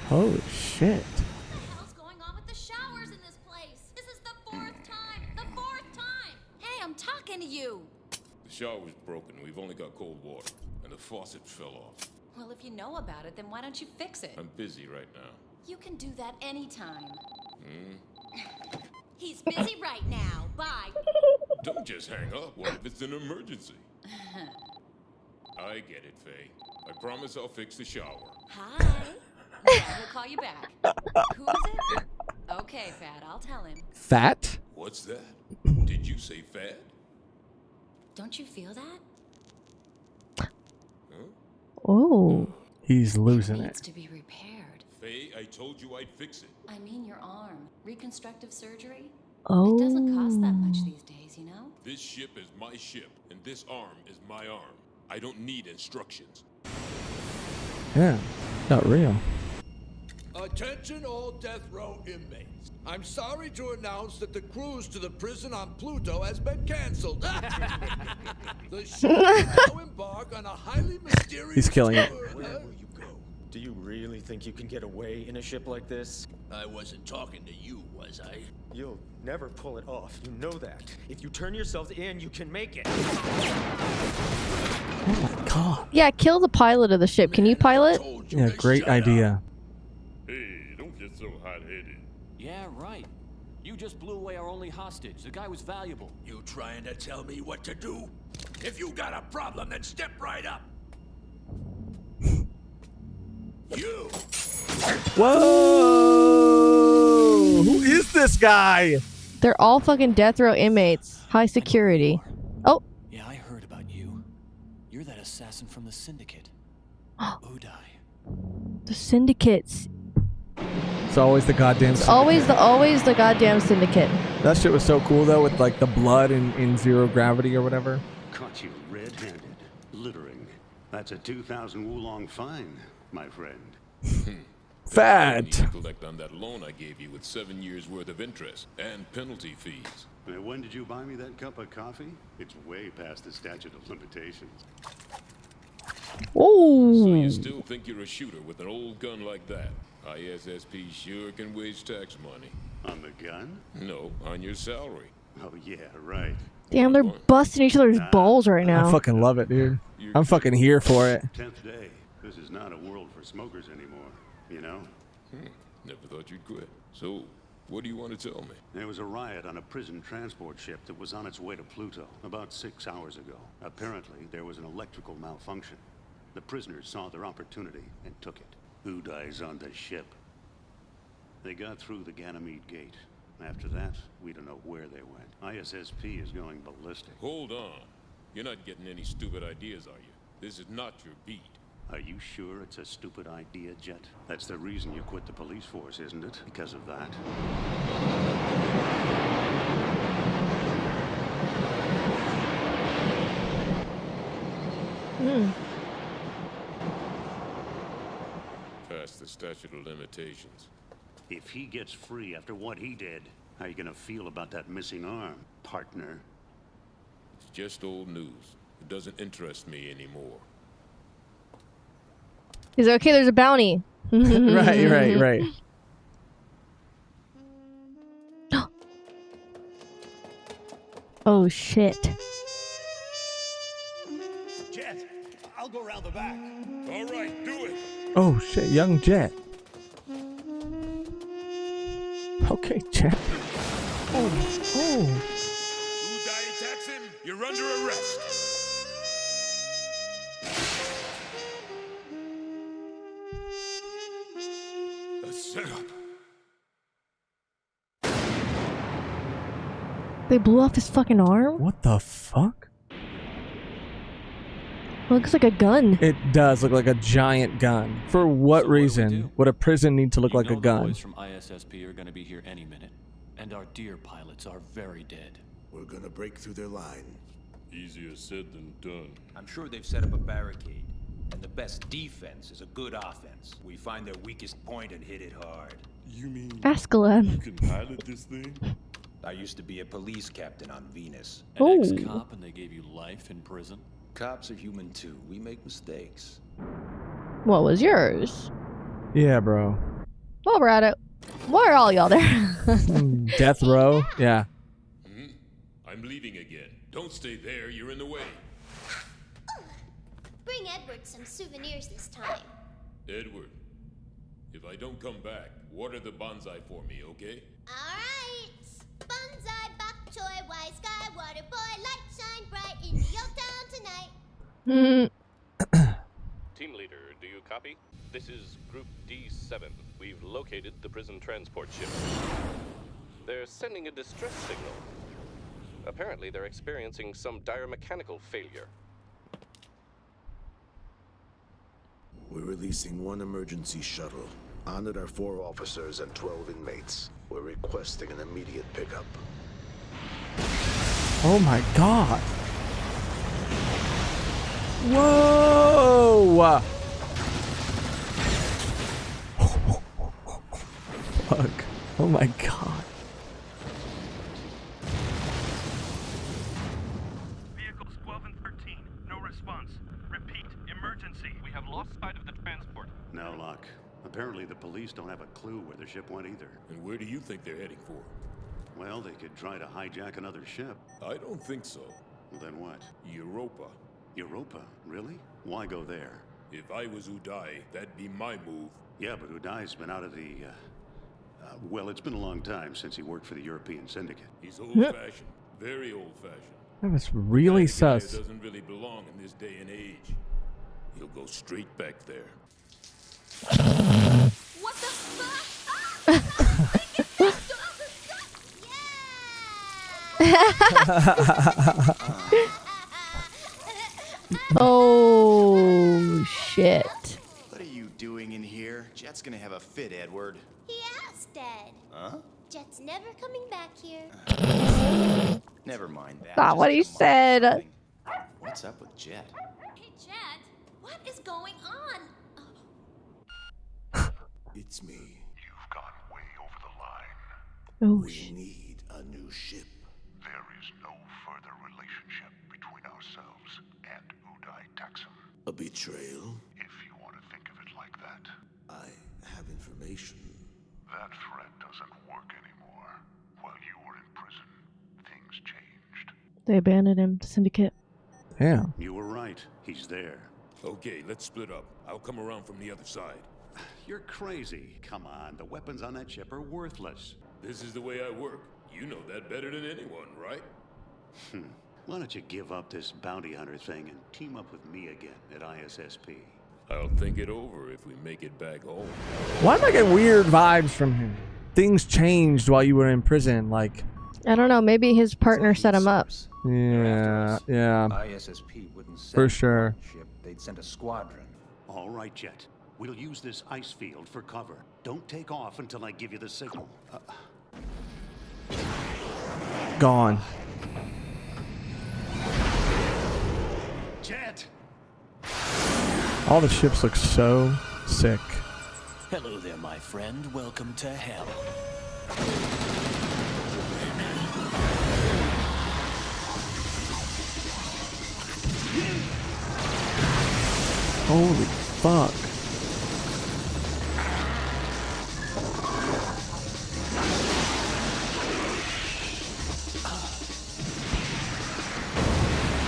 [SPEAKER 1] Holy shit.
[SPEAKER 14] What the hell's going on with the showers in this place? This is the fourth time. Hey, I'm talking to you.
[SPEAKER 4] The shower's broken. We've only got cold water, and the faucet fell off.
[SPEAKER 5] Well, if you know about it, then why don't you fix it?
[SPEAKER 4] I'm busy right now.
[SPEAKER 5] You can do that anytime.
[SPEAKER 14] He's busy right now. Bye.
[SPEAKER 4] Don't just hang up. What if it's an emergency? I get it, Faye. I promise I'll fix the shower.
[SPEAKER 5] Hi. Yeah, he'll call you back. Who is it? Okay, Fat, I'll tell him.
[SPEAKER 1] Fat?
[SPEAKER 4] What's that? Did you say fat?
[SPEAKER 5] Don't you feel that?
[SPEAKER 4] Huh?
[SPEAKER 3] Oh.
[SPEAKER 1] He's losing it.
[SPEAKER 5] Needs to be repaired.
[SPEAKER 4] Faye, I told you I'd fix it.
[SPEAKER 5] I mean your arm. Reconstructive surgery?
[SPEAKER 3] Oh.
[SPEAKER 5] It doesn't cost that much these days, you know?
[SPEAKER 4] This ship is my ship, and this arm is my arm. I don't need instructions.
[SPEAKER 1] Yeah. Not real.
[SPEAKER 13] Attention all death row inmates. I'm sorry to announce that the cruise to the prison on Pluto has been canceled. The ship will now embark on a highly mysterious
[SPEAKER 1] He's killing it.
[SPEAKER 13] tour.
[SPEAKER 10] Where will you go? Do you really think you can get away in a ship like this?
[SPEAKER 13] I wasn't talking to you, was I?
[SPEAKER 10] You'll never pull it off. You know that. If you turn yourselves in, you can make it.
[SPEAKER 1] Oh my God.
[SPEAKER 3] Yeah, kill the pilot of the ship. Can you pilot?
[SPEAKER 1] Yeah, great idea.
[SPEAKER 4] Hey, don't get so hot-headed.
[SPEAKER 12] Yeah, right. You just blew away our only hostage. The guy was valuable.
[SPEAKER 13] You trying to tell me what to do? If you got a problem, then step right up. You.
[SPEAKER 1] Whoa! Who is this guy?
[SPEAKER 3] They're all fucking death row inmates. High security. Oh.
[SPEAKER 12] Yeah, I heard about you. You're that assassin from the Syndicate. Uday.
[SPEAKER 3] The syndicates.
[SPEAKER 1] It's always the goddamn
[SPEAKER 3] Always the goddamn syndicate.
[SPEAKER 1] That shit was so cool though, with like the blood in zero gravity or whatever.
[SPEAKER 15] Caught you red-handed. Littering. That's a 2,000 wulong fine, my friend.
[SPEAKER 1] Fat.
[SPEAKER 4] I need to collect on that loan I gave you with 7 years worth of interest and penalty fees.
[SPEAKER 15] When did you buy me that cup of coffee? It's way past the statute of limitations.
[SPEAKER 3] Oh.
[SPEAKER 4] So you still think you're a shooter with an old gun like that? ISSP sure can waste tax money.
[SPEAKER 15] On the gun?
[SPEAKER 4] No, on your salary.
[SPEAKER 15] Oh yeah, right.
[SPEAKER 3] Damn, they're busting each other's balls right now.
[SPEAKER 1] I fucking love it, dude. I'm fucking here for it.
[SPEAKER 15] 10th day. This is not a world for smokers anymore, you know?
[SPEAKER 4] Never thought you'd quit. So, what do you want to tell me?
[SPEAKER 15] There was a riot on a prison transport ship that was on its way to Pluto about 6 hours ago. Apparently, there was an electrical malfunction. The prisoners saw their opportunity and took it. Udai's on the ship. They got through the Ganymede gate. After that, we don't know where they went. ISSP is going ballistic.
[SPEAKER 4] Hold on. You're not getting any stupid ideas, are you? This is not your beat.
[SPEAKER 15] Are you sure it's a stupid idea, Jet? That's the reason you quit the police force, isn't it? Because of that?
[SPEAKER 4] Past the statute of limitations.
[SPEAKER 15] If he gets free after what he did, how you gonna feel about that missing arm, partner?
[SPEAKER 4] It's just old news. It doesn't interest me anymore.
[SPEAKER 3] He's like, okay, there's a bounty.
[SPEAKER 1] Right.
[SPEAKER 3] Oh, shit.
[SPEAKER 15] Jet, I'll go around the back.
[SPEAKER 4] All right, do it.
[SPEAKER 1] Oh, shit. Young Jet. Okay, Jet. Oh.
[SPEAKER 4] Udai attacks him. You're under arrest. A setup.
[SPEAKER 3] They blew off his fucking arm?
[SPEAKER 1] What the fuck?
[SPEAKER 3] Looks like a gun.
[SPEAKER 1] It does look like a giant gun. For what reason would a prison need to look like a gun?
[SPEAKER 12] The boys from ISSP are going to be here any minute, and our dear pilots are very dead.
[SPEAKER 16] We're gonna break through their line.
[SPEAKER 4] Easier said than done.
[SPEAKER 10] I'm sure they've set up a barricade. And the best defense is a good offense. We find their weakest point and hit it hard.
[SPEAKER 16] You mean
[SPEAKER 3] Ascalon.
[SPEAKER 16] you can pilot this thing?
[SPEAKER 10] I used to be a police captain on Venus.
[SPEAKER 12] An ex-cop, and they gave you life in prison?
[SPEAKER 10] Cops are human too. We make mistakes.
[SPEAKER 3] What was yours?
[SPEAKER 1] Yeah, bro.
[SPEAKER 3] While we're at it, why are all y'all there?
[SPEAKER 1] Death row? Yeah.
[SPEAKER 4] I'm leaving again. Don't stay there. You're in the way.
[SPEAKER 14] Bring Edward some souvenirs this time.
[SPEAKER 4] Edward, if I don't come back, water the bonsai for me, okay?
[SPEAKER 14] Alright. Bonsai, bok choy, wise sky, water boy, light shine bright in the old town tonight.
[SPEAKER 17] Team leader, do you copy? This is Group D7. We've located the prison transport ship. They're sending a distress signal. Apparently, they're experiencing some dire mechanical failure.
[SPEAKER 16] We're releasing one emergency shuttle. On it are 4 officers and 12 inmates. We're requesting an immediate pickup.
[SPEAKER 1] Oh my god. Whoa! Fuck. Oh my god.
[SPEAKER 11] Vehicles 12 and 13, no response. Repeat, emergency. We have lost sight of the transport.
[SPEAKER 15] No luck. Apparently the police don't have a clue where the ship went either.
[SPEAKER 4] And where do you think they're heading for?
[SPEAKER 15] Well, they could try to hijack another ship.
[SPEAKER 4] I don't think so.
[SPEAKER 15] Then what?
[SPEAKER 4] Europa.
[SPEAKER 15] Europa? Really? Why go there?
[SPEAKER 4] If I was Udai, that'd be my move.
[SPEAKER 15] Yeah, but Udai's been out of the, well, it's been a long time since he worked for the European Syndicate.
[SPEAKER 4] He's old-fashioned. Very old-fashioned.
[SPEAKER 1] That was really
[SPEAKER 4] That guy
[SPEAKER 1] sus.
[SPEAKER 4] doesn't really belong in this day and age. He'll go straight back there.
[SPEAKER 14] What the fuck?
[SPEAKER 3] Oh, shit.
[SPEAKER 10] What are you doing in here? Jet's gonna have a fit, Edward.
[SPEAKER 14] He asked, Dad.
[SPEAKER 10] Huh?
[SPEAKER 14] Jet's never coming back here.
[SPEAKER 10] Never mind that.
[SPEAKER 3] Not what he said.
[SPEAKER 10] What's up with Jet?
[SPEAKER 14] Hey, Jet, what is going on?
[SPEAKER 16] It's me.
[SPEAKER 11] You've gone way over the line.
[SPEAKER 3] Oh,
[SPEAKER 16] We need a new ship.
[SPEAKER 11] There is no further relationship between ourselves and Udai Taxum.
[SPEAKER 16] A betrayal?
[SPEAKER 11] If you want to think of it like that.
[SPEAKER 16] I have information.
[SPEAKER 11] That threat doesn't work anymore. While you were in prison, things changed.
[SPEAKER 3] They abandoned him. The syndicate.
[SPEAKER 1] Yeah.
[SPEAKER 15] You were right. He's there.
[SPEAKER 4] Okay, let's split up. I'll come around from the other side.
[SPEAKER 15] You're crazy. Come on, the weapons on that ship are worthless.
[SPEAKER 4] This is the way I work. You know that better than anyone, right?
[SPEAKER 15] Why don't you give up this bounty hunter thing and team up with me again at ISSP?
[SPEAKER 4] I'll think it over if we make it back home.
[SPEAKER 1] Why am I getting weird vibes from him? Things changed while you were in prison, like.
[SPEAKER 3] I don't know. Maybe his partner set him up.
[SPEAKER 1] Yeah, yeah.
[SPEAKER 10] ISSP wouldn't send
[SPEAKER 1] For sure.
[SPEAKER 10] one ship. They'd send a squadron.
[SPEAKER 15] All right, Jet. We'll use this ice field for cover. Don't take off until I give you the signal.
[SPEAKER 1] Gone.
[SPEAKER 15] Jet!
[SPEAKER 1] All the ships look so sick.
[SPEAKER 18] Hello there, my friend. Welcome to hell.
[SPEAKER 1] Holy fuck.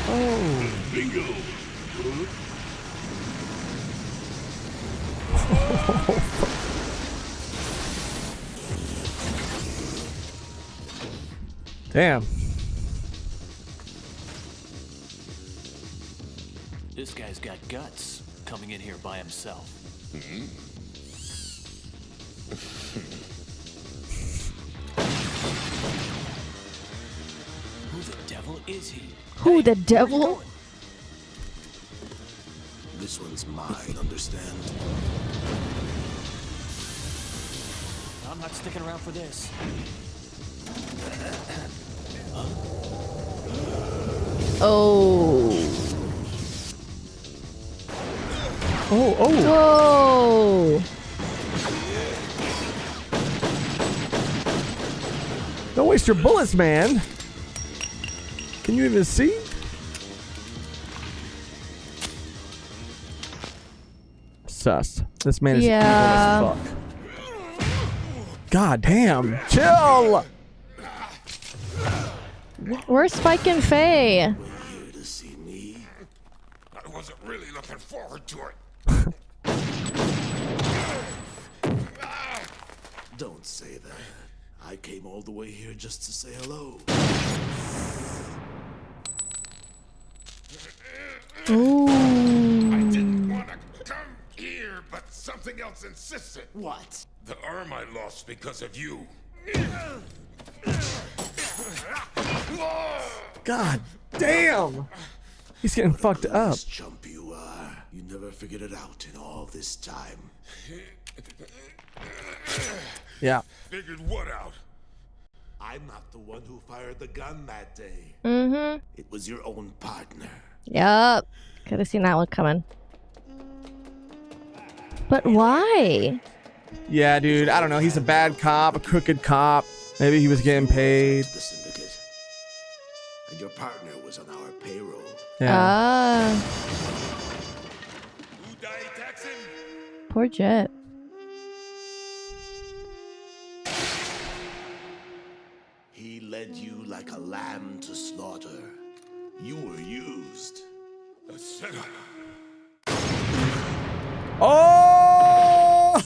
[SPEAKER 1] Oh.
[SPEAKER 4] Bingo.
[SPEAKER 1] Damn.
[SPEAKER 18] This guy's got guts, coming in here by himself. Who the devil is he?
[SPEAKER 3] Who the devil?
[SPEAKER 16] This one's mine, understand?
[SPEAKER 18] I'm not sticking around for this.
[SPEAKER 3] Oh.
[SPEAKER 1] Oh, oh.
[SPEAKER 3] Whoa.
[SPEAKER 1] Don't waste your bullets, man. Can you even see? Sus. This man is evil as fuck. God damn. Chill.
[SPEAKER 3] Where's Spike and Faye?
[SPEAKER 4] I wasn't really looking forward to it.
[SPEAKER 16] Don't say that. I came all the way here just to say hello.
[SPEAKER 3] Ooh.
[SPEAKER 4] I didn't want to come here, but something else insisted.
[SPEAKER 16] What?
[SPEAKER 4] The arm I lost because of you.
[SPEAKER 1] God damn. He's getting fucked up.
[SPEAKER 16] Chump you are. You never figured it out in all this time.
[SPEAKER 1] Yeah.
[SPEAKER 4] Figured what out?
[SPEAKER 16] I'm not the one who fired the gun that day.
[SPEAKER 3] Mm-hmm.
[SPEAKER 16] It was your own partner.
[SPEAKER 3] Yup. Could have seen that one coming. But why?
[SPEAKER 1] Yeah, dude. I don't know. He's a bad cop, a crooked cop. Maybe he was getting paid.
[SPEAKER 16] The syndicate. And your partner was on our payroll.
[SPEAKER 1] Yeah.
[SPEAKER 3] Poor Jet.
[SPEAKER 16] He led you like a lamb to slaughter. You were used.
[SPEAKER 4] A setup.
[SPEAKER 1] Oh!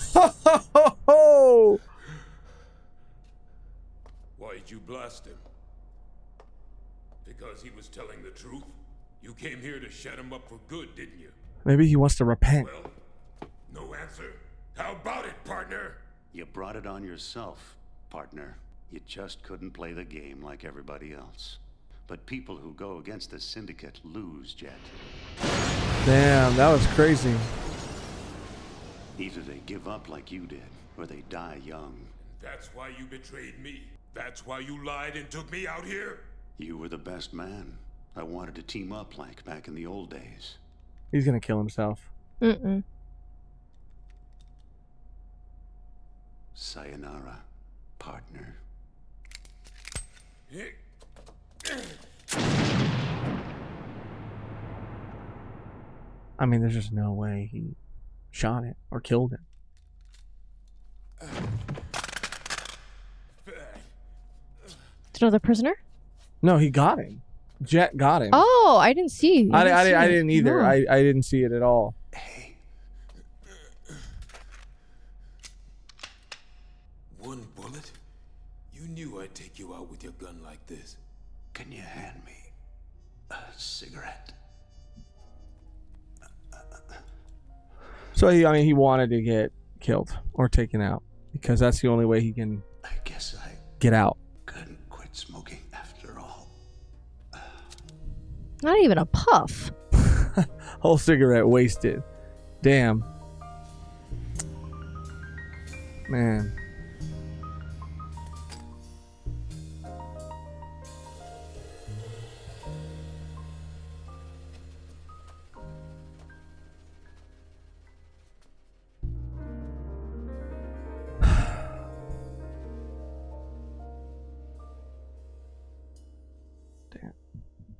[SPEAKER 4] Why'd you blast him? Because he was telling the truth? You came here to shut him up for good, didn't you?
[SPEAKER 1] Maybe he wants to repent.
[SPEAKER 4] Well, no answer. How about it, partner?
[SPEAKER 15] You brought it on yourself, partner. You just couldn't play the game like everybody else. But people who go against the syndicate lose, Jet.
[SPEAKER 1] Damn, that was crazy.
[SPEAKER 15] Either they give up like you did, or they die young.
[SPEAKER 4] That's why you betrayed me. That's why you lied and took me out here.
[SPEAKER 15] You were the best man. I wanted to team up like back in the old days.
[SPEAKER 1] He's gonna kill himself.
[SPEAKER 3] Mm-mm.
[SPEAKER 15] Sayonara, partner.
[SPEAKER 1] I mean, there's just no way he shot it or killed him.
[SPEAKER 3] Is another prisoner?
[SPEAKER 1] No, he got him. Jet got him.
[SPEAKER 3] Oh, I didn't see.
[SPEAKER 1] I didn't either.
[SPEAKER 3] No.
[SPEAKER 1] I didn't see it at all.
[SPEAKER 4] One bullet? You knew I'd take you out with your gun like this.
[SPEAKER 15] Can you hand me a cigarette?
[SPEAKER 1] So he wanted to get killed or taken out because that's the only way he can.
[SPEAKER 15] I guess I
[SPEAKER 1] get out.
[SPEAKER 15] couldn't quit smoking after all.
[SPEAKER 3] Not even a puff.
[SPEAKER 1] Whole cigarette wasted. Damn. Man.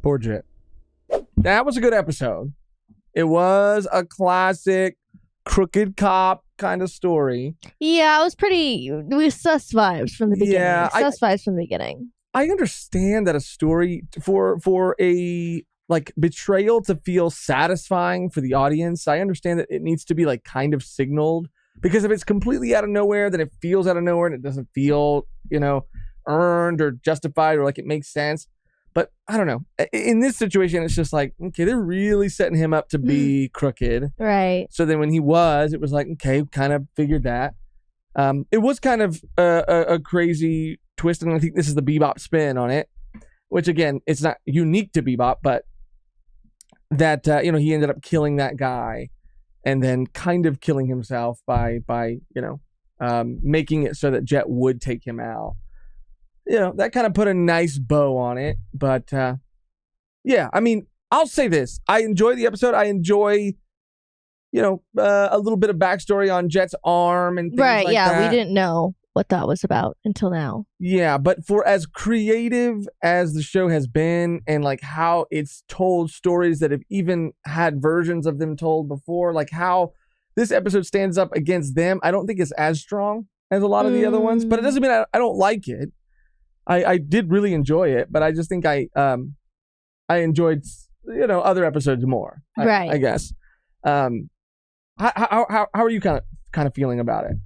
[SPEAKER 1] Poor Jet. That was a good episode. It was a classic crooked cop kind of story.
[SPEAKER 3] Yeah, it was pretty. We sus vibes from the beginning.
[SPEAKER 1] Yeah,
[SPEAKER 3] Sus vibes from the beginning.
[SPEAKER 1] I understand that a story for a like betrayal to feel satisfying for the audience. I understand that it needs to be like kind of signaled, because if it's completely out of nowhere, then it feels out of nowhere and it doesn't feel, earned or justified or like it makes sense. But I don't know. In this situation, it's just like, okay, they're really setting him up to be crooked.
[SPEAKER 3] Right.
[SPEAKER 1] So then when he was, it was like, okay, kind of figured that. It was kind of a crazy twist, and I think this is the Bebop spin on it, which again, it's not unique to Bebop, but that, he ended up killing that guy and then kind of killing himself by making it so that Jet would take him out. That kind of put a nice bow on it. But yeah, I mean, I'll say this. I enjoy the episode. I enjoy, a little bit of backstory on Jet's arm and things
[SPEAKER 3] Right,
[SPEAKER 1] like
[SPEAKER 3] yeah,
[SPEAKER 1] that.
[SPEAKER 3] we didn't know what that was about until now.
[SPEAKER 1] Yeah, but for as creative as the show has been and like how it's told stories that have even had versions of them told before, like how this episode stands up against them, I don't think it's as strong as a lot of the other ones, but it doesn't mean I don't like it. I did really enjoy it, but I just think I enjoyed other episodes more.
[SPEAKER 3] Right.
[SPEAKER 1] I guess. How are you kind of feeling about it?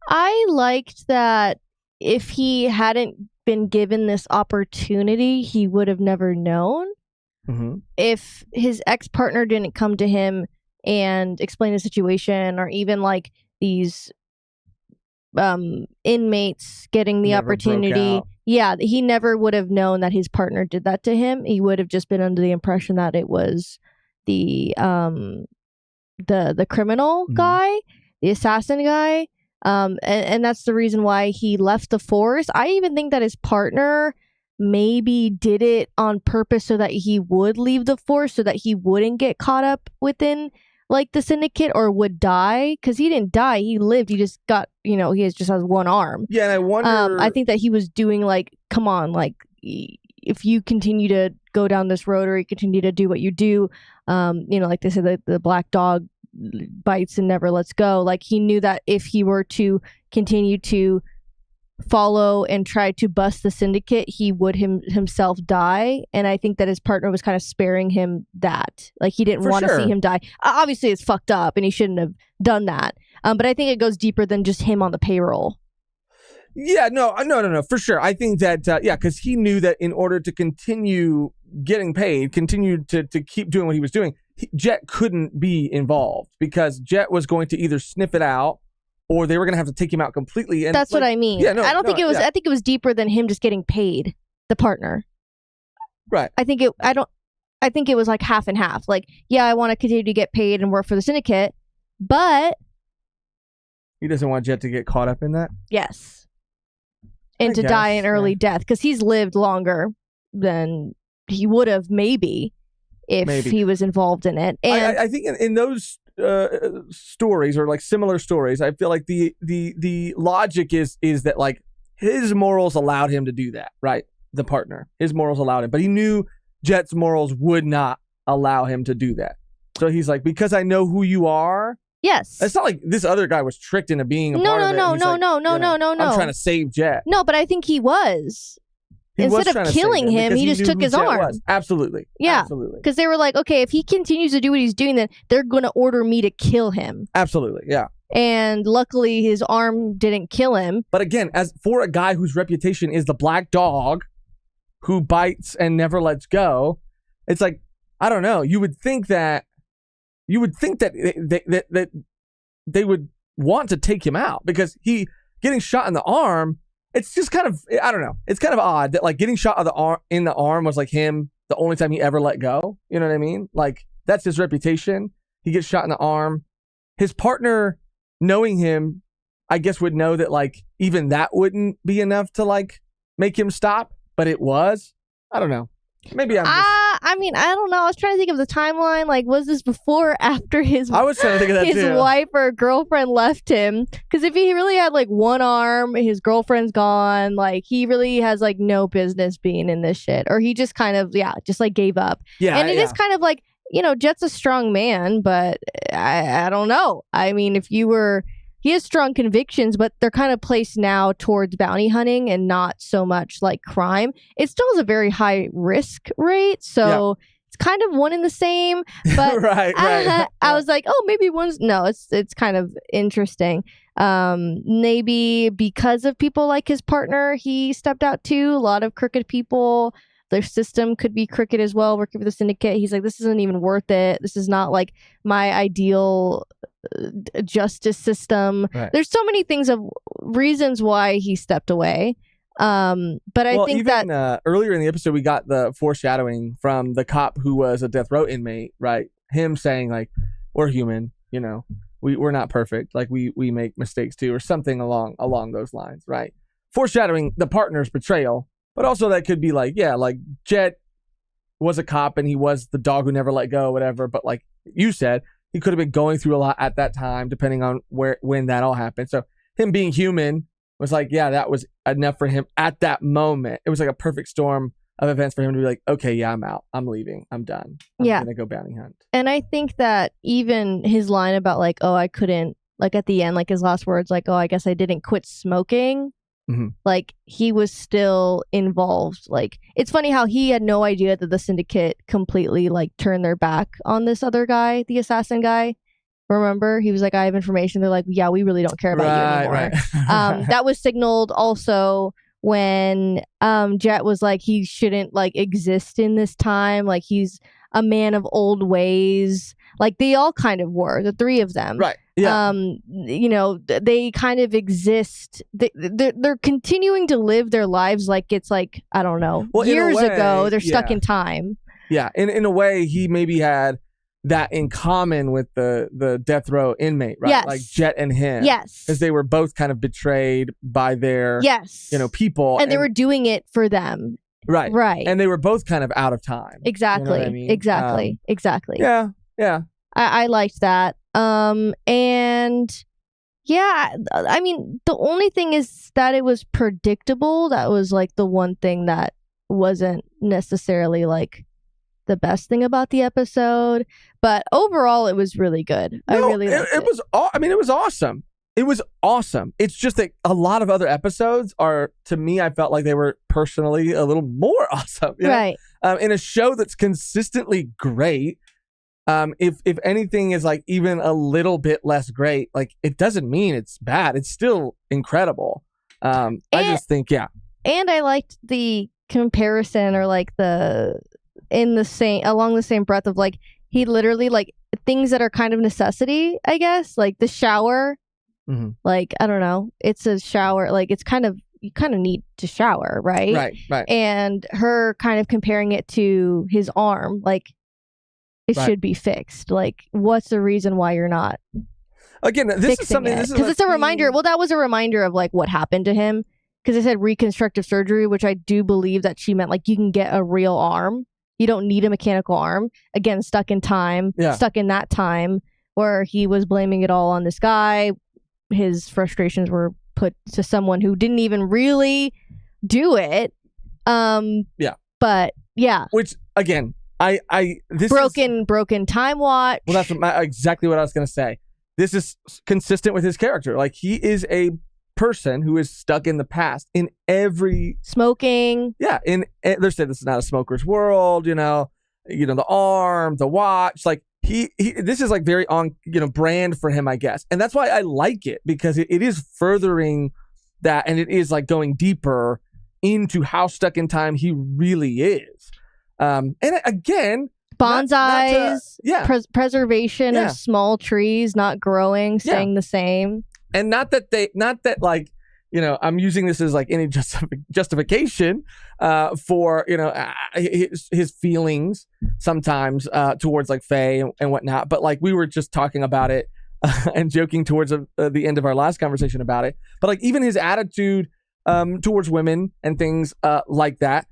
[SPEAKER 3] I liked that if he hadn't been given this opportunity, he would have never known.
[SPEAKER 1] Mm-hmm.
[SPEAKER 3] If his ex-partner didn't come to him and explain the situation, or even like these inmates getting the
[SPEAKER 1] Never broke
[SPEAKER 3] opportunity,
[SPEAKER 1] out.
[SPEAKER 3] yeah, he never would have known that his partner did that to him. He would have just been under the impression that it was the criminal guy, the assassin guy, and that's the reason why he left the force. I even think that his partner maybe did it on purpose so that he would leave the force, so that he wouldn't get caught up within like the syndicate or would die, because he didn't die, he lived. He just got, he just has one arm.
[SPEAKER 1] Yeah, and I wonder.
[SPEAKER 3] I think that he was doing like, come on, like if you continue to go down this road or you continue to do what you do, like they said, the black dog bites and never lets go. Like he knew that if he were to continue to follow and try to bust the syndicate, he would himself die. And I think that his partner was kind of sparing him that. Like he didn't want to see him die. Obviously it's fucked up and he shouldn't have done that. But I think it goes deeper than just him on the payroll.
[SPEAKER 1] Yeah, no, for sure. I think that, because he knew that in order to continue getting paid, continue to keep doing what he was doing, Jet couldn't be involved because Jet was going to either sniff it out or they were going to have to take him out completely. And
[SPEAKER 3] that's what I mean.
[SPEAKER 1] Yeah, no,
[SPEAKER 3] I don't think it was.
[SPEAKER 1] Yeah.
[SPEAKER 3] I think it was deeper than him just getting paid. The partner,
[SPEAKER 1] right?
[SPEAKER 3] I think it. I think it was like half and half. Like, yeah, I want to continue to get paid and work for the syndicate, but
[SPEAKER 1] he doesn't want Jet to get caught up in that.
[SPEAKER 3] Yes, and to die an early death because he's lived longer than he would have maybe if he was involved in it. And
[SPEAKER 1] I think in those stories or like similar stories, I feel like the logic is that like his morals allowed him to do that, right? The partner, his morals allowed him, but he knew Jet's morals would not allow him to do that. So he's like, because I know who you are.
[SPEAKER 3] Yes,
[SPEAKER 1] it's not like this other guy was tricked into being a part of it.
[SPEAKER 3] No.
[SPEAKER 1] I'm trying to save Jet.
[SPEAKER 3] No, but I think he was. instead of killing him, he just took his arm.
[SPEAKER 1] Absolutely.
[SPEAKER 3] Yeah.
[SPEAKER 1] Absolutely.
[SPEAKER 3] Because they were like, okay, if he continues to do what he's doing, then they're going to order me to kill him.
[SPEAKER 1] Absolutely. Yeah.
[SPEAKER 3] And luckily, his arm didn't kill him.
[SPEAKER 1] But again, as for a guy whose reputation is the black dog who bites and never lets go, it's like, I don't know. You would think that they would want to take him out, because he getting shot in the arm. It's just kind of, I don't know. It's kind of odd that like getting shot in the arm was like him the only time he ever let go. You know what I mean? Like that's his reputation. He gets shot in the arm. His partner, knowing him, I guess would know that like even that wouldn't be enough to like make him stop, but it was. I don't know. Maybe I'm just...
[SPEAKER 3] I mean, I don't know. I was trying to think of the timeline. Like, was this before or after
[SPEAKER 1] I was trying to think of that
[SPEAKER 3] his
[SPEAKER 1] too.
[SPEAKER 3] wife or girlfriend left him? Because if he really had like one arm, his girlfriend's gone. Like, he really has like no business being in this shit. Or he just kind of, just like gave up.
[SPEAKER 1] Yeah,
[SPEAKER 3] and it is kind of like, Jet's a strong man, but I don't know. I mean, he has strong convictions, but they're kind of placed now towards bounty hunting and not so much like crime. It still has a very high risk rate, so it's kind of one and the same. But
[SPEAKER 1] right.
[SPEAKER 3] I was like, oh, maybe one's no. It's kind of interesting. Maybe because of people like his partner, he stepped out too. A lot of crooked people. Their system could be crooked as well, working for the syndicate. He's like, this isn't even worth it. This is not like my ideal justice system. Right. There's so many things of reasons why he stepped away. But I think
[SPEAKER 1] even,
[SPEAKER 3] that
[SPEAKER 1] earlier in the episode, we got the foreshadowing from the cop who was a death row inmate, right? Him saying like, we're human, we're not perfect. Like we make mistakes too, or something along those lines, right? Foreshadowing the partner's betrayal. But also that could be like, like Jet was a cop and he was the dog who never let go, whatever. But like you said, he could have been going through a lot at that time, depending on when that all happened. So him being human was like, that was enough for him at that moment. It was like a perfect storm of events for him to be like, okay, I'm out. I'm leaving. I'm done. I'm going to go bounty hunt.
[SPEAKER 3] And I think that even his line about like, oh, I couldn't, like at the end, like his last words, like, oh, I guess I didn't quit smoking.
[SPEAKER 1] Mm-hmm.
[SPEAKER 3] Like he was still involved. Like it's funny how he had no idea that the syndicate completely like turned their back on this other guy, the assassin guy. Remember, he was like, I have information. They're like, yeah, we really don't care about you anymore.
[SPEAKER 1] Right.
[SPEAKER 3] That was signaled also when Jet was like, he shouldn't like exist in this time. Like he's a man of old ways. Like they all kind of were, the three of them.
[SPEAKER 1] Right. Yeah.
[SPEAKER 3] They kind of exist. They're continuing to live their lives like it's like, I don't know, years ago. They're stuck in time.
[SPEAKER 1] Yeah. In a way, he maybe had that in common with the death row inmate, right?
[SPEAKER 3] Yes.
[SPEAKER 1] Like Jet and him.
[SPEAKER 3] Yes.
[SPEAKER 1] Because they were both kind of betrayed by their people.
[SPEAKER 3] And they were doing it for them.
[SPEAKER 1] Right.
[SPEAKER 3] Right.
[SPEAKER 1] And they were both kind of out of time.
[SPEAKER 3] Exactly.
[SPEAKER 1] You know what I mean?
[SPEAKER 3] Exactly.
[SPEAKER 1] Yeah.
[SPEAKER 3] I liked that. And yeah, I mean, the only thing is that it was predictable. That was like the one thing that wasn't necessarily like the best thing about the episode. But overall, it was really good. I really liked it.
[SPEAKER 1] It was awesome. It was awesome. It's just that a lot of other episodes are, to me, I felt like they were personally a little more awesome.
[SPEAKER 3] Right.
[SPEAKER 1] In a show that's consistently great. If anything is like even a little bit less great, like it doesn't mean it's bad. It's still incredible. I just think,
[SPEAKER 3] And I liked the comparison or like along the same breath of like, he literally like things that are kind of necessity, I guess, like the shower, like, I don't know, it's a shower, like it's kind of, you kind of need to shower, right?
[SPEAKER 1] Right.
[SPEAKER 3] And her kind of comparing it to his arm, like, it should be fixed. Like, what's the reason why you're not?
[SPEAKER 1] Again, this is something.
[SPEAKER 3] Because it's a reminder. Well, that was a reminder of like what happened to him. Because it said reconstructive surgery, which I do believe that she meant like you can get a real arm. You don't need a mechanical arm. Again, stuck in time. Stuck in that time where he was blaming it all on this guy. His frustrations were put to someone who didn't even really do it. But yeah.
[SPEAKER 1] Which again. This
[SPEAKER 3] broken time watch.
[SPEAKER 1] Well, that's exactly what I was going to say. This is consistent with his character. Like he is a person who is stuck in the past in every
[SPEAKER 3] smoking.
[SPEAKER 1] Yeah, they're saying this is not a smoker's world. The arm, the watch, like he this is like very on brand for him, I guess, and that's why I like it, because it is furthering that, and it is like going deeper into how stuck in time he really is. And again,
[SPEAKER 3] bonsais, preservation of small trees, not growing, staying the same.
[SPEAKER 1] And not that like, I'm using this as like any justification for, his feelings sometimes towards like Faye and whatnot. But like we were just talking about it and joking towards the end of our last conversation about it. But like even his attitude towards women and things like that,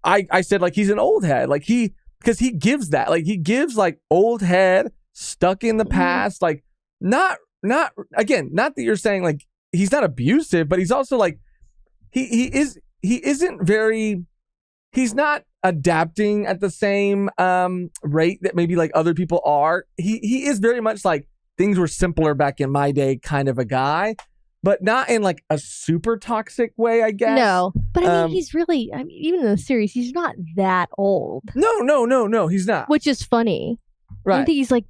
[SPEAKER 1] I said like he's an old head, like because he gives that, like he gives like old head stuck in the past, like not again, not that you're saying like he's not abusive, but he's also like he's not adapting at the same rate that maybe like other people are. He is very much like things were simpler back in my day kind of a guy, but not in like a super toxic way, I guess.
[SPEAKER 3] No, but I mean, he's really, even in the series, he's not that old.
[SPEAKER 1] No, he's not.
[SPEAKER 3] Which is funny.
[SPEAKER 1] Right.
[SPEAKER 3] I think he's like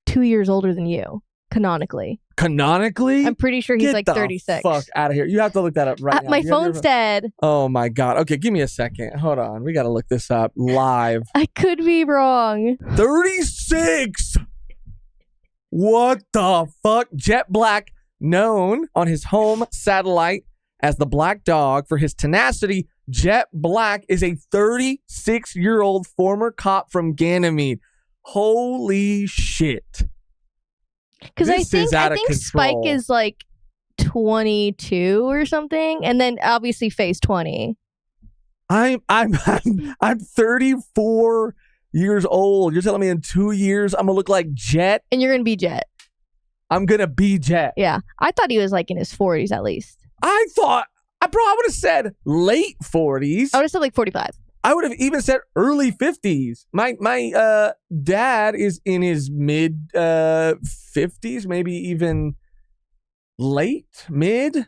[SPEAKER 3] 2 years older than you, canonically.
[SPEAKER 1] Canonically?
[SPEAKER 3] I'm pretty sure he's like 36.
[SPEAKER 1] Fuck out of here. You have to look that up right now.
[SPEAKER 3] My phone's dead.
[SPEAKER 1] Oh my God. Okay, give me a second. Hold on. We got to look this up live.
[SPEAKER 3] I could be wrong.
[SPEAKER 1] 36! What the fuck? Jet Black, known on his home satellite as the Black Dog for his tenacity, Jet Black is a 36-year-old former cop from Ganymede. Holy shit.
[SPEAKER 3] Because I think Spike is like 22 or something, and then obviously Faye's 20.
[SPEAKER 1] I'm 34 years old. You're telling me in 2 years I'm gonna look like Jet?
[SPEAKER 3] And you're gonna be Jet.
[SPEAKER 1] I'm gonna be Jet.
[SPEAKER 3] Yeah, I thought he was like in his 40s at least.
[SPEAKER 1] I would have said late 40s.
[SPEAKER 3] I would have said like 45.
[SPEAKER 1] I would have even said early 50s. My dad is in his mid 50s, maybe even mid.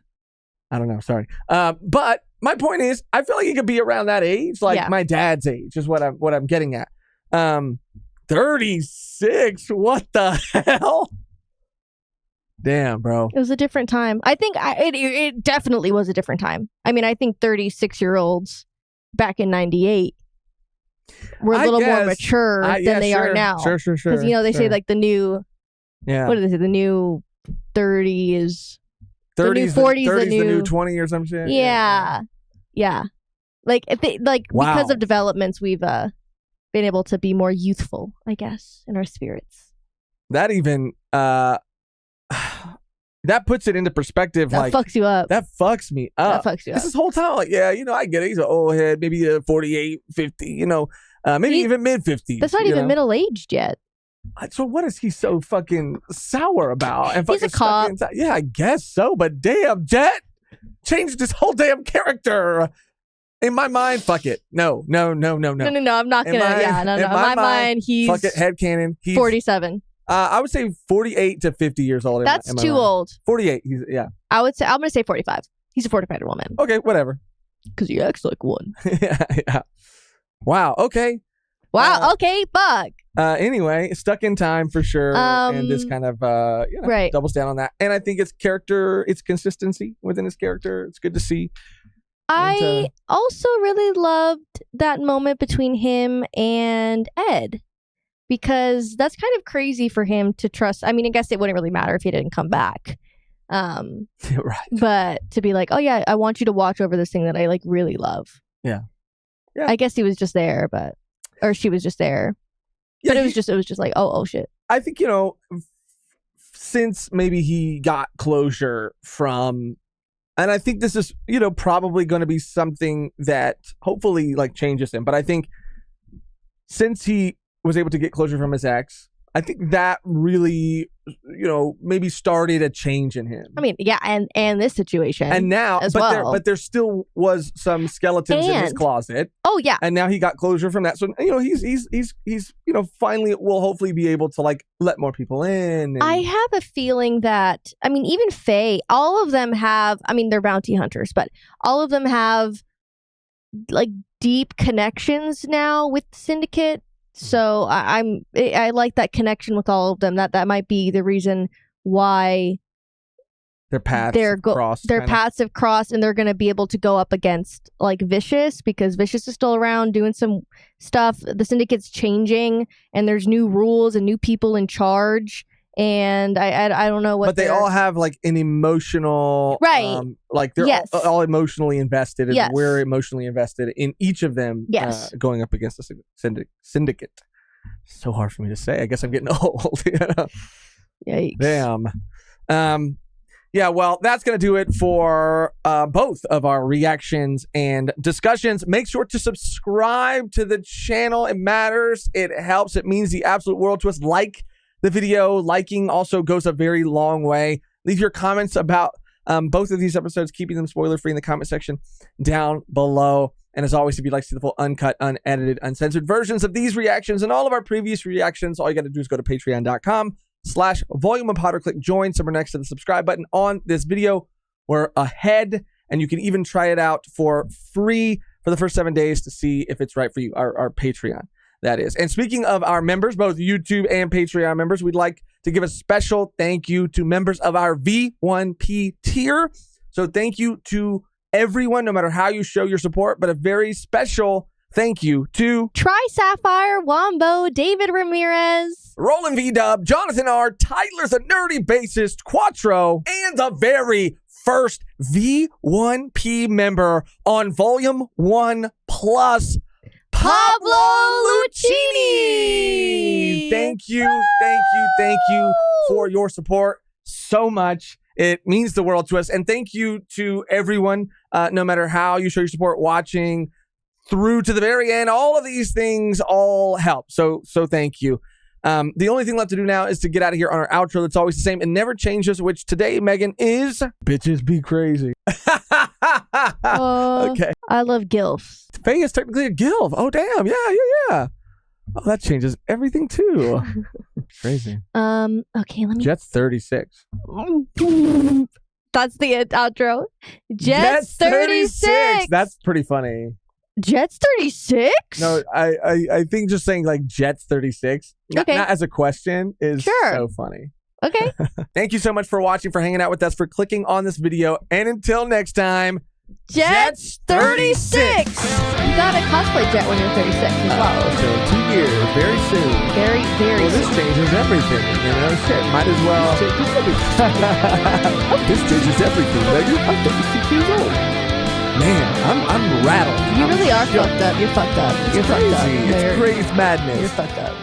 [SPEAKER 1] I don't know. Sorry. But my point is, I feel like he could be around that age, like my dad's age, is what I'm getting at. 36. What the hell? Damn, bro.
[SPEAKER 3] It was a different time. I think it definitely was a different time. I mean, I think 36-year-olds back in 98 were a little more mature than they are now.
[SPEAKER 1] Sure.
[SPEAKER 3] Because, they say like the new, what do they say? The new 30 is,
[SPEAKER 1] 30s,
[SPEAKER 3] the new 40 is the
[SPEAKER 1] new 20 or some shit.
[SPEAKER 3] Yeah. Like, because of developments, we've been able to be more youthful, I guess, in our spirits.
[SPEAKER 1] That even, that puts it into perspective.
[SPEAKER 3] That fucks you up.
[SPEAKER 1] That fucks me up.
[SPEAKER 3] That fucks you up.
[SPEAKER 1] This whole time, like, I get it. He's an old head, maybe 48, 50, maybe even mid 50s.
[SPEAKER 3] That's not even middle-aged yet.
[SPEAKER 1] So what is he so fucking sour about? And
[SPEAKER 3] he's a cop.
[SPEAKER 1] Yeah, I guess so. But damn, Jet changed his whole damn character. In my mind, fuck it. No.
[SPEAKER 3] No, I'm not gonna. In my mind, he's
[SPEAKER 1] fuck it. Headcanon. He's
[SPEAKER 3] 47.
[SPEAKER 1] I would say 48 to 50 years old.
[SPEAKER 3] That's too old.
[SPEAKER 1] 48.
[SPEAKER 3] I'm gonna say 45. He's a 45 woman.
[SPEAKER 1] Okay, whatever.
[SPEAKER 3] Because he acts like one.
[SPEAKER 1] yeah. Wow. Okay.
[SPEAKER 3] Wow. Okay. Fuck.
[SPEAKER 1] Anyway, stuck in time for sure, and this kind of doubles down on that. And I think its character, its consistency within his character, it's good to see.
[SPEAKER 3] I also really loved that moment between him and Ed, because that's kind of crazy for him to trust. I mean, I guess it wouldn't really matter if he didn't come back.
[SPEAKER 1] Right.
[SPEAKER 3] But to be like, oh yeah, I want you to watch over this thing that I like really love.
[SPEAKER 1] Yeah.
[SPEAKER 3] I guess he was just there, or she was just there.
[SPEAKER 1] Yeah,
[SPEAKER 3] but it was just like, oh shit.
[SPEAKER 1] I think, since maybe he got closure from, and I think this is, probably going to be something that hopefully like changes him. But I think since he was able to get closure from his ex, I think that really maybe started a change in him.
[SPEAKER 3] I mean, yeah, and this situation.
[SPEAKER 1] And now,
[SPEAKER 3] as
[SPEAKER 1] but there still was some skeletons in his closet.
[SPEAKER 3] Oh yeah.
[SPEAKER 1] And now he got closure from that. So he's finally will hopefully be able to like let more people in. And
[SPEAKER 3] I have a feeling that even Faye, all of them have. They're bounty hunters, but all of them have like deep connections now with the syndicate. So I like that connection with all of them. That might be the reason why
[SPEAKER 1] their paths have crossed.
[SPEAKER 3] Their paths have crossed, and they're going to be able to go up against like Vicious, because Vicious is still around doing some stuff. The syndicate's changing, and there's new rules and new people in charge. And I don't know what.
[SPEAKER 1] But they all have like an emotional,
[SPEAKER 3] right?
[SPEAKER 1] Like they're all emotionally invested, and
[SPEAKER 3] yes.
[SPEAKER 1] we're emotionally invested in each of them.
[SPEAKER 3] Yes.
[SPEAKER 1] Going up against the syndicate. So hard for me to say. I guess I'm getting old.
[SPEAKER 3] Yikes.
[SPEAKER 1] Damn. Yeah. Well, that's gonna do it for both of our reactions and discussions. Make sure to subscribe to the channel. It matters. It helps. It means the absolute world to us. Like the video. Liking also goes a very long way. Leave your comments about both of these episodes, keeping them spoiler free in the comment section down below. And as always, if you'd like to see the full uncut, unedited, uncensored versions of these reactions and all of our previous reactions, all you got to do is go to patreon.com/volumeupod or click join somewhere next to the subscribe button on this video. We're ahead, and you can even try it out for free for the first 7 days to see if it's right for you, our Patreon. That is. And speaking of our members, both YouTube and Patreon members, we'd like to give a special thank you to members of our V1P tier. So thank you to everyone, no matter how you show your support, but a very special thank you to
[SPEAKER 3] Tri Sapphire, Wombo, David Ramirez,
[SPEAKER 1] Roland V-Dub, Jonathan R, Tyler the Nerdy Bassist, Quattro, and the very first V1P member on Volume 1 Plus, Pablo Lucchini. Thank you for your support so much. It means the world to us. And thank you to everyone, no matter how you show your support, watching through to the very end. All of these things all help. So thank you. The only thing left to do now is to get out of here on our outro. That's always the same and never changes, which today, Megan, is Bitches Be Crazy. Okay.
[SPEAKER 3] I love GILFs.
[SPEAKER 1] Faye is technically a GILF. Oh, damn. Yeah. Oh, that changes everything, too. Crazy.
[SPEAKER 3] Okay, let me...
[SPEAKER 1] Jet's 36.
[SPEAKER 3] That's the outro. Jet's 36.
[SPEAKER 1] That's pretty funny.
[SPEAKER 3] Jet's 36?
[SPEAKER 1] No, I think just saying like Jet's 36,
[SPEAKER 3] okay.
[SPEAKER 1] not as a question, is so funny.
[SPEAKER 3] Okay.
[SPEAKER 1] Thank you so much for watching, for hanging out with us, for clicking on this video. And until next time,
[SPEAKER 3] Jet's 36. You gotta cosplay Jet when you're 36 as well.
[SPEAKER 1] So 2 years, very soon.
[SPEAKER 3] Very
[SPEAKER 1] well,
[SPEAKER 3] soon.
[SPEAKER 1] This changes everything. Shit, might as well. This changes everything, Megan. I'm 36 years old. Man, I'm rattled.
[SPEAKER 3] You really are fucked up. You're fucked up. You're
[SPEAKER 1] crazy.
[SPEAKER 3] fucked up.
[SPEAKER 1] It's crazy madness.
[SPEAKER 3] You're fucked up.